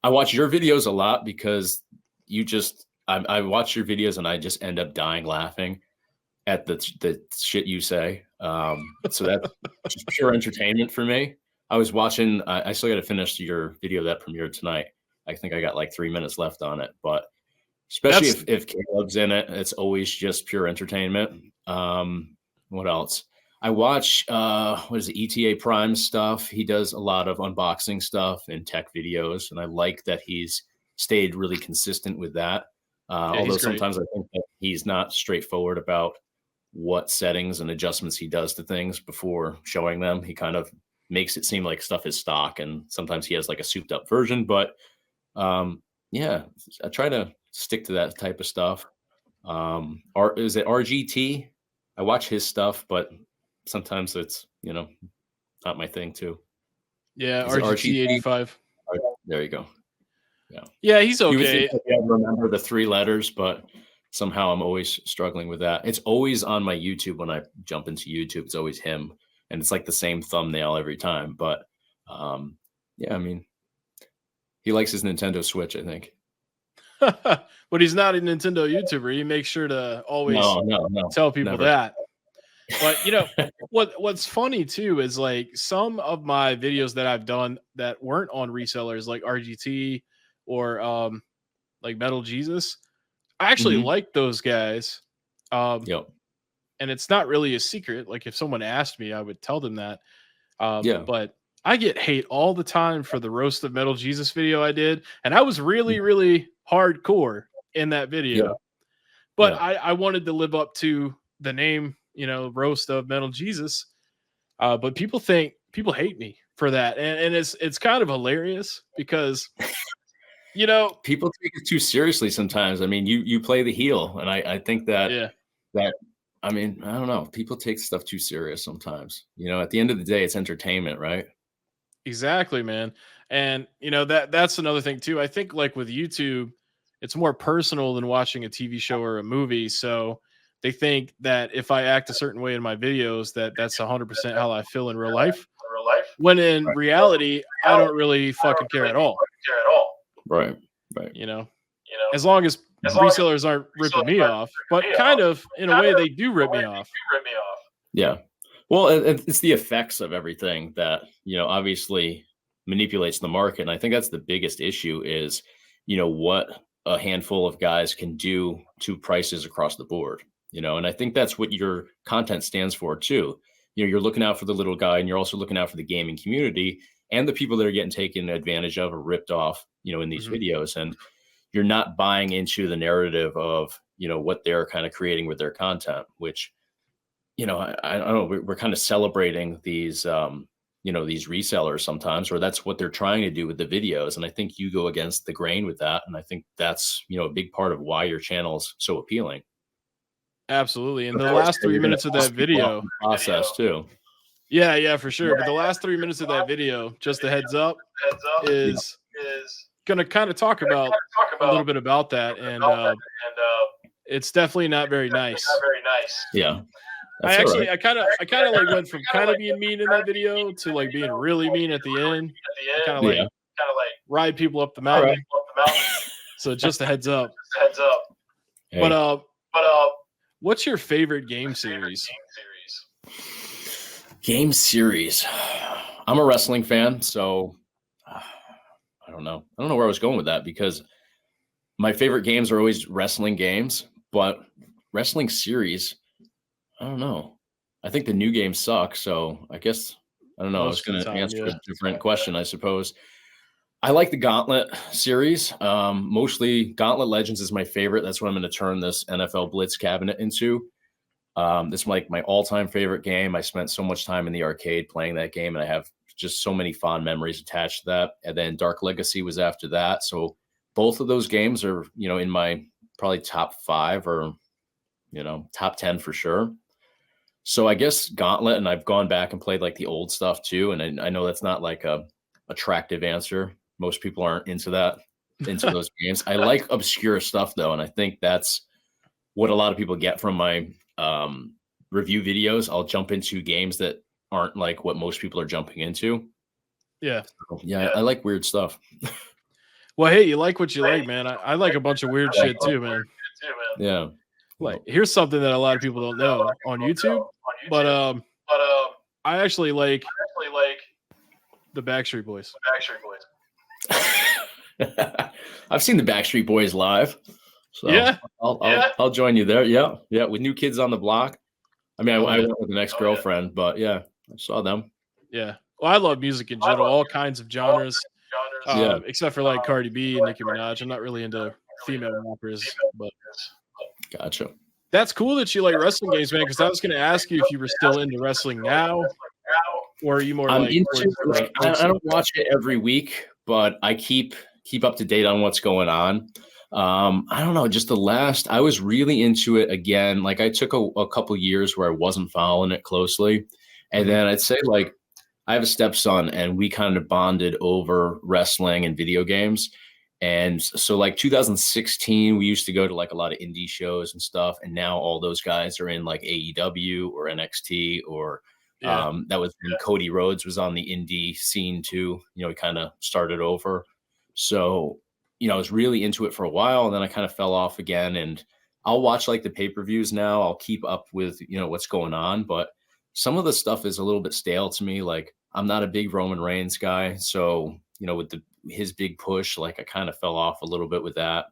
I watch your videos a lot because I watch your videos and I just end up dying laughing at the shit you say. So that's just pure entertainment for me. I was watching. I still got to finish your video that premiered tonight. I think I got like 3 minutes left on it, but especially That's if Caleb's in it, it's always just pure entertainment. What else? I watch what is it, ETA Prime stuff. He does a lot of unboxing stuff and tech videos, and I like that he's stayed really consistent with that. yeah, Although he's great. sometimes I think that he's not straightforward about what settings and adjustments he does to things before showing them. He kind of makes it seem like stuff is stock, and sometimes he has like a souped up version. But yeah, I try to stick to that type of stuff. Is it RGT? I watch his stuff, but sometimes it's not my thing too. Yeah, Is it RGT RGT? 85. There you go. Yeah, Yeah, he's you would think okay. that I'd remember the 3 letters, but somehow I'm always struggling with that. It's always on my YouTube when I jump into YouTube. It's always him, and it's like the same thumbnail every time. But yeah, I mean, he likes his Nintendo Switch, I think. But he's not a Nintendo YouTuber. He makes sure to always No, tell people never. that. But what's funny too is like some of my videos that I've done that weren't on resellers like RGT or like Metal Jesus. I actually Mhm. like those guys. Yep. And it's not really a secret. Like if someone asked me, I would tell them that. Yeah. But I get hate all the time for the roast of Metal Jesus video I did, and I was really, really hardcore in that Yeah. video. But Yeah. I wanted to live up to the name, roast of Metal Jesus. But people hate me for that, and it's kind of hilarious because People take it too seriously sometimes. I mean, you play the heel, and I think yeah, that I mean, I don't know. People take stuff too serious sometimes. At the end of the day, it's entertainment, right? exactly, man. And that's another thing too. I think like with YouTube. it's more personal than watching a TV show or a movie. So they think that if I act a certain way in my videos, that that's 100% how I feel in real life. When in reality, I don't really fucking care at all. Right. Right. As long as resellers aren't ripping me off, but kind of in a way they do rip me off. Yeah. Well, it's the effects of everything that, obviously manipulates the market. And I think that's the biggest issue is, what a handful of guys can do to prices across the board, and I think that's what your content stands for too. You're looking out for the little guy, and you're also looking out for the gaming community and the people that are getting taken advantage of or ripped off, in these videos. And you're not buying into the narrative of, what they're kind of creating with their content, which, I don't know, we're kind of celebrating these, these resellers sometimes, or that's what they're trying to do with the videos. And I think you go against the grain with that. And I think that's, a big part of why your channel's so appealing. Absolutely. And the last 3 minutes of that video process too. Yeah, for sure. But the last 3 minutes of that video, just a heads up, is going to kind of talk about a little bit about that. And it's definitely not very nice. Yeah. I kind of like went from kind of being mean in that video to like being really mean at the end. Kind of like ride people up the mountain. So just a heads up. Hey. But what's your favorite game series? Game series. I'm a wrestling fan, so I don't know. I don't know where I was going with that because my favorite games are always wrestling games, but wrestling series, I don't know. I think the new games suck, so I guess I don't know. I was going to answer a different question, I suppose. I like the Gauntlet series. Mostly Gauntlet Legends is my favorite. That's what I'm going to turn this NFL Blitz cabinet into. This is like my all-time favorite game. I spent so much time in the arcade playing that game, and I have just so many fond memories attached to that. And then Dark Legacy was after that. So both of those games are, in my probably top 5 or, top 10 for sure. So I guess Gauntlet, and I've gone back and played like the old stuff too. And I know that's not like a attractive answer. Most people aren't into those games. I like obscure stuff though. And I think that's what a lot of people get from my review videos. I'll jump into games that aren't like what most people are jumping into. Yeah. Yeah. I like weird stuff. Well, hey, you like what you like, man. I like a bunch of weird shit too, man. Yeah. Like, here's something that a lot of people don't know on YouTube, but I actually like the Backstreet Boys. I've seen the Backstreet Boys live. So yeah. I'll join you there. Yeah. Yeah. With New Kids on the Block. I mean, I went with an ex-girlfriend, but yeah, I saw them. Yeah. Well, I love music in general, all kinds of genres. Except for like Cardi B and Nicki Minaj. I'm not really into female rappers, but gotcha. That's cool that you like wrestling games, man. Because I was going to ask you if you were still into wrestling now, or are you more I don't watch it every week, but I keep up to date on what's going on. I don't know. I was really into it again. Like I took a couple years where I wasn't following it closely, and then I'd say like I have a stepson, and we kind of bonded over wrestling and video games. And so like 2016, we used to go to like a lot of indie shows and stuff. And now all those guys are in like AEW or NXT or that was when Cody Rhodes was on the indie scene too. He kind of started over. So, I was really into it for a while, and then I kind of fell off again. And I'll watch like the pay-per-views now. I'll keep up with, what's going on. But some of the stuff is a little bit stale to me. Like I'm not a big Roman Reigns guy. So, with his big push, like I kind of fell off a little bit with that.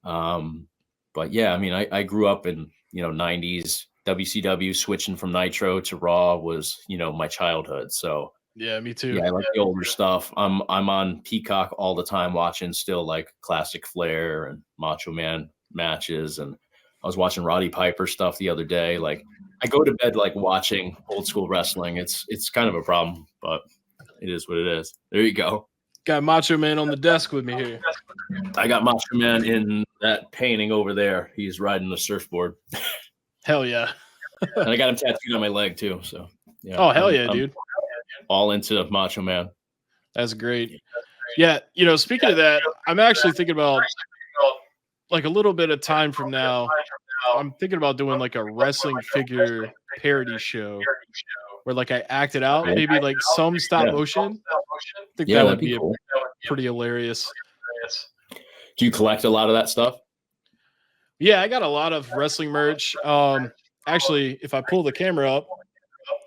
But yeah, I mean, I grew up in, 90s WCW. Switching from Nitro to Raw was, my childhood. So yeah, me too. Yeah, I like the older stuff. I'm on Peacock all the time watching still like classic Flair and Macho Man matches. And I was watching Roddy Piper stuff the other day. Like I go to bed like watching old school wrestling. It's kind of a problem, but it is what it is. There you go. Got Macho Man on the desk with me here. I got Macho Man in that painting over there. He's riding the surfboard. Hell yeah. And I got him tattooed on my leg too. So yeah. Oh, hell yeah, dude. All into Macho Man. That's great. Yeah, speaking of that, I'm actually thinking about like a little bit of time from now, I'm thinking about doing like a wrestling figure parody show where like I act it out, Yeah. maybe like some stop Yeah. motion. I think Yeah, that that'd would be be cool. pretty hilarious. Do you collect a lot of that stuff? Yeah, I got a lot of wrestling merch. Actually, if I pull the camera up,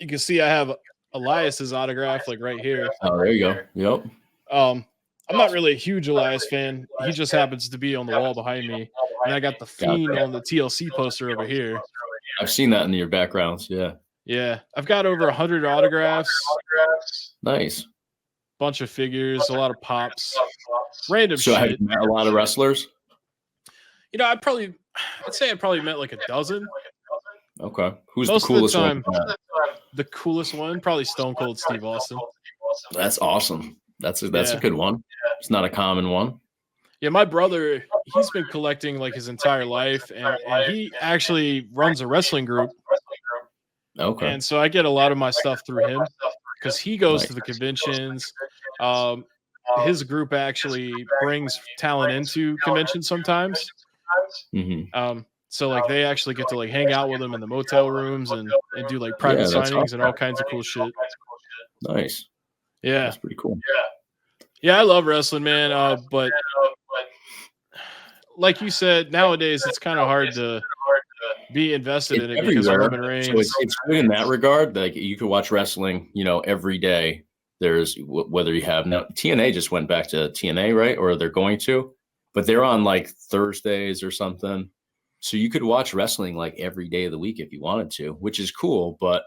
you can see I have Elias's autograph like right here. Oh, there you go. Yep. I'm not really a huge Elias fan. He just happens to be on the wall behind me. And I got the Fiend Gotcha. on the TLC poster over here. I've seen that in your backgrounds. Yeah. Yeah, I've got over 100 autographs, Nice. bunch of figures, a lot of pops, random So have you shit. met a lot of wrestlers? You know, I'd say I probably met like a dozen. Okay. Who's Most the of the coolest time, one? the coolest one, probably Stone Cold Steve Austin. That's awesome. That's a Yeah. good one. It's not a common one. Yeah, my brother, he's been collecting like his entire life, and he actually runs a wrestling group. Okay. And so I get a lot of my stuff through him because he goes Nice. to the conventions. His group actually brings talent into conventions sometimes. Mhm. So like they actually get to like hang out with him in the motel rooms and do like private Yeah, that's signings and all awesome. kinds of cool shit. Nice. Yeah. That's pretty cool. Yeah, I love wrestling, man. But like you said, nowadays it's kind of hard to be invested It's in it because of everywhere. Roman Reigns. So it's good in that regard. Like you can watch wrestling, every day. There's whether you have now TNA just went back to TNA, right? Or they're going to, but they're on like Thursdays or something. So you could watch wrestling like every day of the week if you wanted to, which is cool. But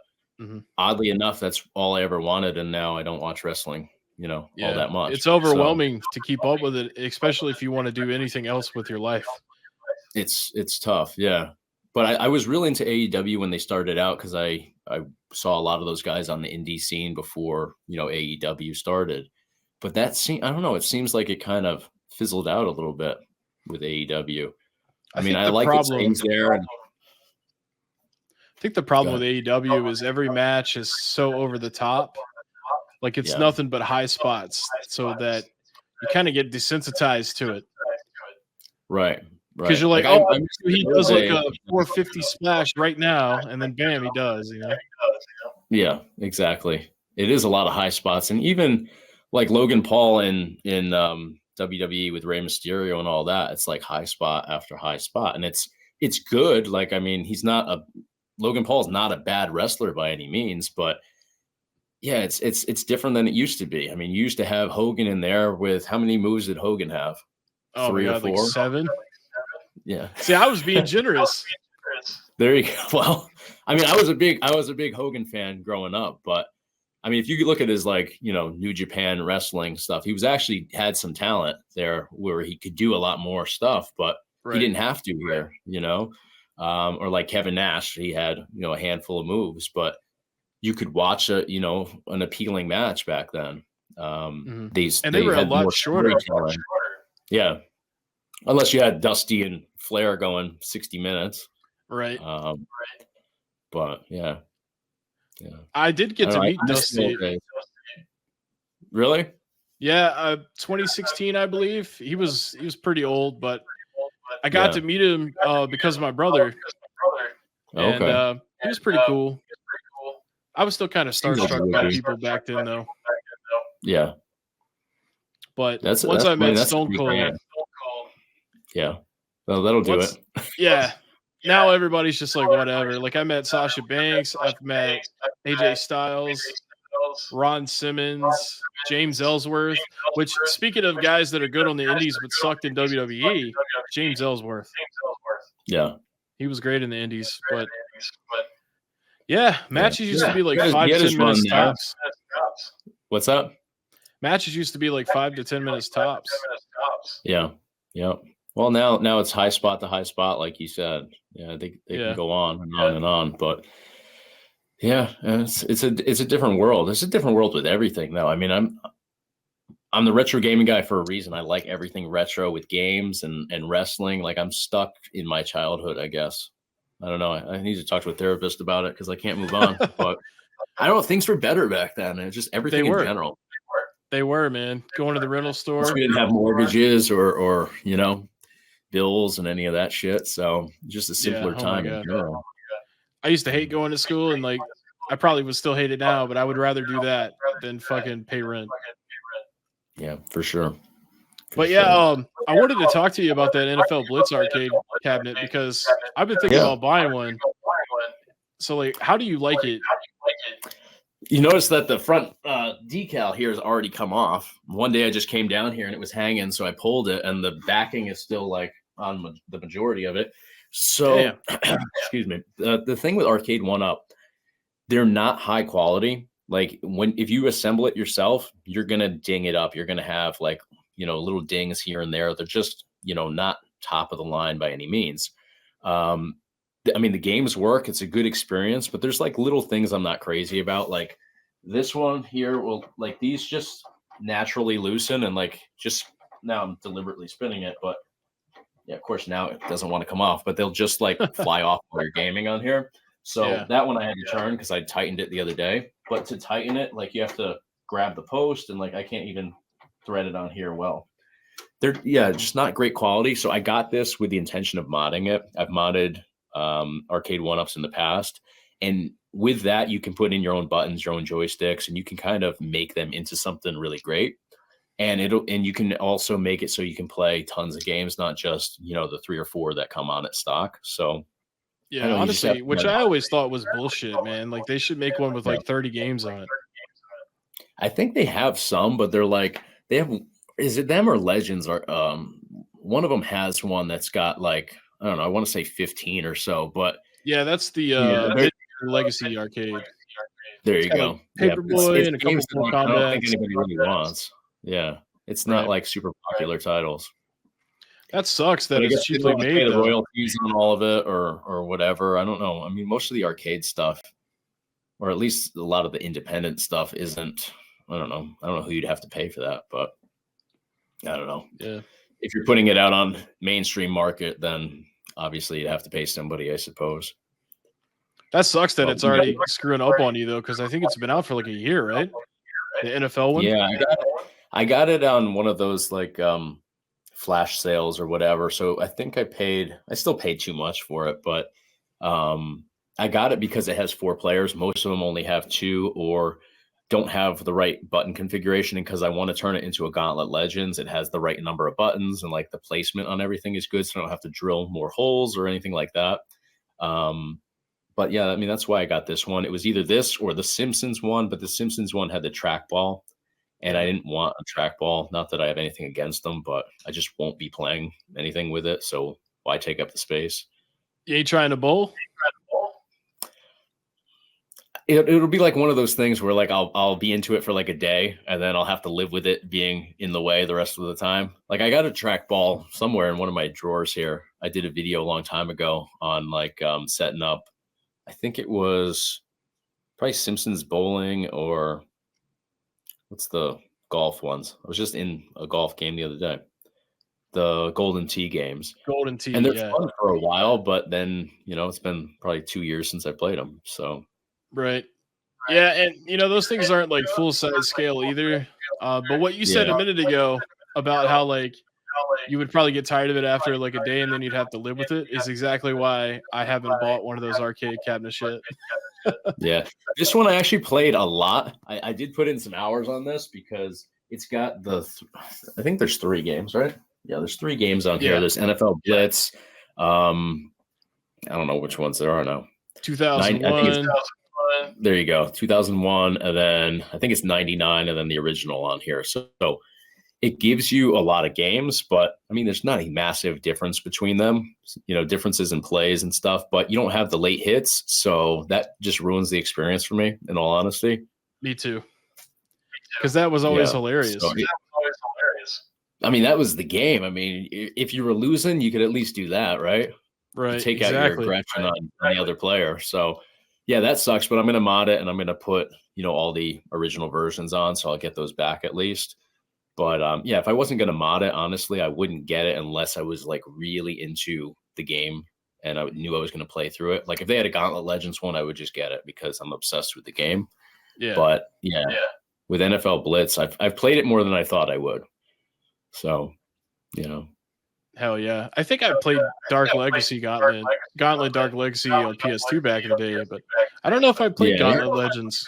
oddly enough, that's all I ever wanted. And now I don't watch wrestling, all that much. It's overwhelming to keep up with it, especially if you want to do anything else with your life. It's tough. Yeah. But I was really into AEW when they started out because I saw a lot of those guys on the indie scene before, AEW started. But that scene, I don't know, it seems like it kind of fizzled out a little bit with AEW. I mean, I like the things there. And I think the problem with AEW is every match is so over the top. Like it's nothing but high spots so that you kind of get desensitized to it. Right. Because you're like, he does like a 450 splash right now, and then bam, he does, Yeah, exactly. It is a lot of high spots. And even like Logan Paul in WWE with Rey Mysterio and all that, it's like high spot after high spot. And it's good. Like, I mean, Logan Paul's not a bad wrestler by any means, but yeah, it's different than it used to be. I mean, you used to have Hogan in there with how many moves did Hogan have? Oh, 3 or 4? Like 7. Yeah. See, I was being generous. There you go. Well, I mean, I was a big Hogan fan growing up, but I mean, if you could look at his like, New Japan wrestling stuff, he was actually had some talent there where he could do a lot more stuff, but he didn't have to here, or like Kevin Nash, he had, a handful of moves, but you could watch an appealing match back then. They were a lot shorter. Yeah. Unless you had Dusty and Flair going 60 minutes. Right. But yeah. I did get to meet Dusty. Really? Yeah, 2016, I believe. He was pretty old, but I got to meet him because of my brother. And he was pretty cool. I was still kind of starstruck by people back then, though. Yeah. But once I met Stone Cold. Yeah. Well, that'll do it. Yeah. Now everybody's just like, whatever. Like, I met Sasha Banks. I've met AJ Styles, Ron Simmons, James Ellsworth, which, speaking of guys that are good on the indies but sucked in WWE, James Ellsworth. Yeah. He was great in the indies. But, yeah, matches used to be like 5 to 10 minutes tops. What's up? Matches used to be like 5 to 10 minutes tops. Yeah. Yeah. Well, now it's high spot to high spot, like you said. Yeah, they can go on and on and on, but yeah, it's a different world. It's a different world with everything, though. I mean, I'm the retro gaming guy for a reason. I like everything retro with games and wrestling. Like I'm stuck in my childhood, I guess. I don't know. I need to talk to a therapist about it because I can't move on. But I don't know. Things were better back then. It's just everything in general. They were, man. Going to the rental store. We didn't have mortgages or bills and any of that shit. So just a simpler Oh my time in god. general. I used to hate going to school, and like I probably would still hate it now, but I would rather do that than fucking pay rent. Yeah, for sure. But yeah, I wanted to talk to you about that NFL Blitz arcade cabinet because I've been thinking about buying one. So like, how do you like it? You notice that the front decal here has already come off. One day I just came down here and it was hanging, so I pulled it, and the backing is still like on the majority of it. So, excuse me. The thing with Arcade One Up, they're not high quality. Like if you assemble it yourself, you're gonna ding it up. You're gonna have like little dings here and there. They're just not top of the line by any means. I mean, the games work. It's a good experience, but there's like little things I'm not crazy about. Like this one here will like these just naturally loosen and like just now I'm deliberately spinning it, but yeah, of course now it doesn't want to come off, but they'll just like fly off while you're gaming on here. So that one I had to turn because I tightened it the other day. But to tighten it, like you have to grab the post and like I can't even thread it on here well. They're just not great quality. So I got this with the intention of modding it. I've modded arcade one-ups in the past, and with that you can put in your own buttons, your own joysticks, and you can kind of make them into something really great. And you can also make it so you can play tons of games, not just the 3 or 4 that come on at stock. So Yeah, honestly, which I always thought was bullshit, man. Like they should make one with like 30 games on it. I think they have some, but they're like they have. Is it them or Legends? Are one of them has one that's got like I don't know. I want to say 15 or so, but yeah, that's the Legacy arcade. There you go. Paperboy and a couple more combats. I don't think anybody really wants. Yeah, it's not like super popular titles. That sucks that it's cheaply made. Pay the royalties on all of it, or whatever. I don't know. I mean, most of the arcade stuff, or at least a lot of the independent stuff, isn't. I don't know. I don't know who you'd have to pay for that, but I don't know. Yeah. If you're putting it out on mainstream market, then obviously you'd have to pay somebody, I suppose. That sucks that it's already screwing up on you though, because I think it's been out for like a year, right? The NFL one. Yeah, I got it on one of those like flash sales or whatever. So I think I still paid too much for it, but I got it because it has 4 players. Most of them only have 2 or don't have the right button configuration. And because I want to turn it into a Gauntlet Legends, it has the right number of buttons and like the placement on everything is good. So I don't have to drill more holes or anything like that. But yeah, I mean, that's why I got this one. It was either this or the Simpsons one, but the Simpsons one had the trackball. And I didn't want a trackball. Not that I have anything against them, but I just won't be playing anything with it. So why take up the space? You ain't trying to bowl? It'll be like one of those things where like I'll be into it for like a day and then I'll have to live with it being in the way the rest of the time. Like I got a trackball somewhere in one of my drawers here. I did a video a long time ago on like setting up. I think it was probably Simpsons bowling or what's the golf ones? I was just in a golf game the other day. The Golden Tee games. Golden Tee, and they're fun for a while, but then it's been probably 2 years since I played them. So, right, yeah, and those things aren't like full size scale either. But what you said a minute ago about how like you would probably get tired of it after like a day, and then you'd have to live with it is exactly why I haven't bought one of those arcade cabinet shit. Yeah, this one I actually played a lot. I did put in some hours on this because it's got I think there's 3 games, right? Yeah, there's 3 games on here. There's NFL Blitz. I don't know which ones there are now. 2001. There you go. 2001, and then I think it's 99, and then the original on here. So it gives you a lot of games, but I mean, there's not a massive difference between them, differences in plays and stuff, but you don't have the late hits. So that just ruins the experience for me, in all honesty. Me too. Because that was always hilarious. So, I mean, that was the game. I mean, if you were losing, you could at least do that, right? Right. Take out your aggression on any other player. So yeah, that sucks, but I'm going to mod it and I'm going to put, all the original versions on. So I'll get those back at least. But yeah, if I wasn't going to mod it, honestly, I wouldn't get it unless I was like really into the game and I knew I was going to play through it. Like if they had a Gauntlet Legends one, I would just get it because I'm obsessed with the game. Yeah. But yeah, with NFL Blitz, I've played it more than I thought I would. So, Hell yeah. I think I played Dark Legacy Gauntlet Dark Legacy on PS2 back in the day, but I don't know if I played Yeah. Gauntlet Legends.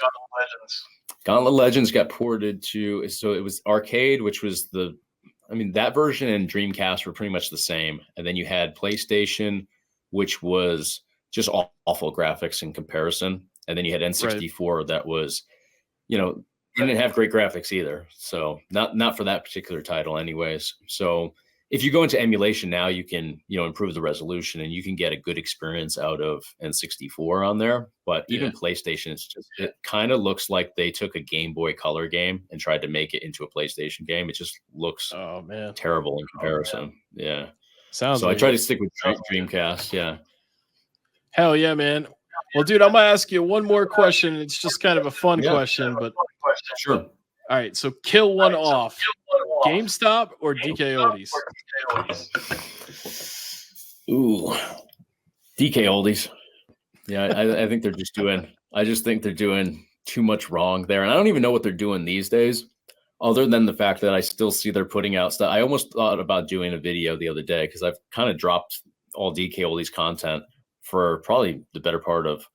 Gauntlet Legends got ported to, so it was arcade, which was that version and Dreamcast were pretty much the same. And then you had PlayStation, which was just awful graphics in comparison. And then you had N64 that was, didn't have great graphics either. So not for that particular title anyways. So if you go into emulation now, you can, improve the resolution and you can get a good experience out of N64 on there. But even PlayStation, it kind of looks like they took a Game Boy Color game and tried to make it into a PlayStation game. It just looks terrible in comparison. Yeah. Sounds so weird. I try to stick with Dreamcast. Yeah. Hell yeah, man. Well, dude, I'm gonna ask you one more question. It's just kind of a fun question, but sure. All right, so kill one off. GameStop or DK Oldies? Ooh, DK Oldies. Yeah, I think I just think they're doing too much wrong there. And I don't even know what they're doing these days, other than the fact that I still see they're putting out stuff. I almost thought about doing a video the other day because I've kind of dropped all DK Oldies content for probably the better part of,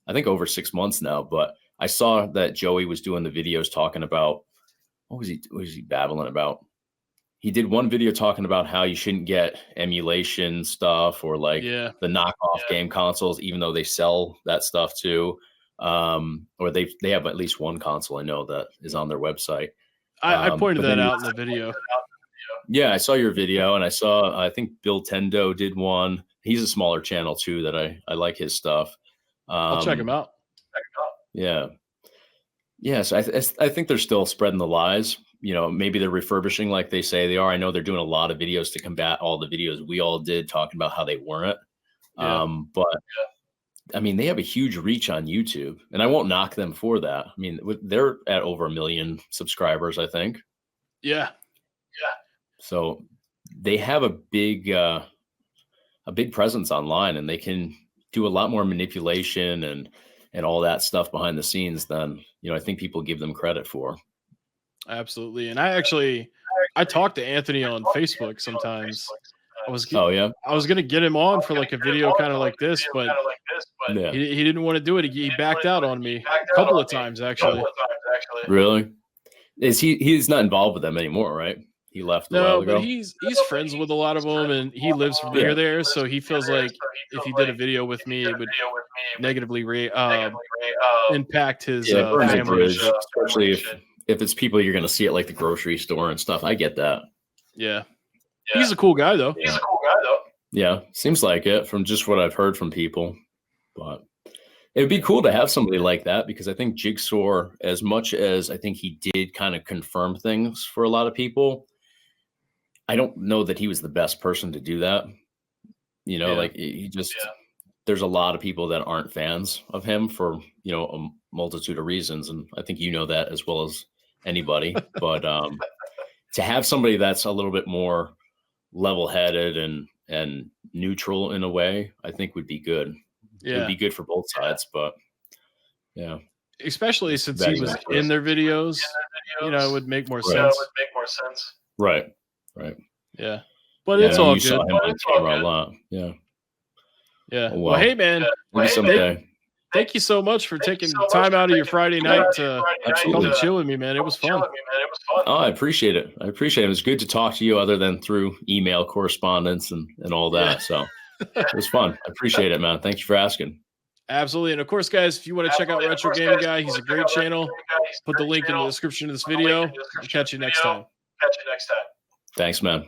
I think, over 6 months now. But I saw that Joey was doing the videos talking about, what was he babbling about? He did one video talking about how you shouldn't get emulation stuff or the knockoff game consoles, even though they sell that stuff too. Or they have at least one console I know that is on their website. I pointed that out in the video. Yeah, I saw your video, and I think Bill Tendo did one. He's a smaller channel too that I like his stuff. I'll check him out. Yeah. Yeah, so I think they're still spreading the lies. Maybe they're refurbishing like they say they are. I know they're doing a lot of videos to combat all the videos we all did talking about how they weren't. But I mean, they have a huge reach on YouTube, and I won't knock them for that. I mean, they're at over 1 million subscribers, I think. Yeah. So they have a big presence online, and they can do a lot more manipulation and all that stuff behind the scenes than, I think people give them credit for. Absolutely. And I talk to Anthony on Facebook sometimes. I was going to get him on for like a video kind of like this, but he didn't want to do it. He backed out on me a couple of times, actually. Really? He's not involved with them anymore, right? He left a while ago. But he's friends with a lot of them, and he lives near there, so he feels like if he did a video with me, it would negatively impact his family, especially if it's people you're going to see at like the grocery store and stuff. I get that. Yeah. He's a cool guy, though. Yeah, seems like it from just what I've heard from people. But it would be cool to have somebody like that, because I think Jigsaw, as much as I think he did kind of confirm things for a lot of people, I don't know that he was the best person to do that. Like he just, there's a lot of people that aren't fans of him for, a multitude of reasons. And I think that as well as anybody. But to have somebody that's a little bit more level-headed and neutral in a way, I think would be good. Yeah. It'd be good for both sides, but yeah. Especially since he was in their videos, it would make more sense. Right. Yeah. But it's all good. Saw him on camera a lot. Yeah. Yeah. Well, hey, man. Thank you so much for taking time out of your Friday night to come and chill with me, man. It was fun. Oh, I appreciate it. It was good to talk to you other than through email correspondence and all that. Yeah. So it was fun. I appreciate it, man. Thank you for asking. Absolutely. And of course, guys, if you want to check out Retro Gaming Guy, he's a great channel. Put the link in the description of this video. I'll catch you next time. Thanks, man.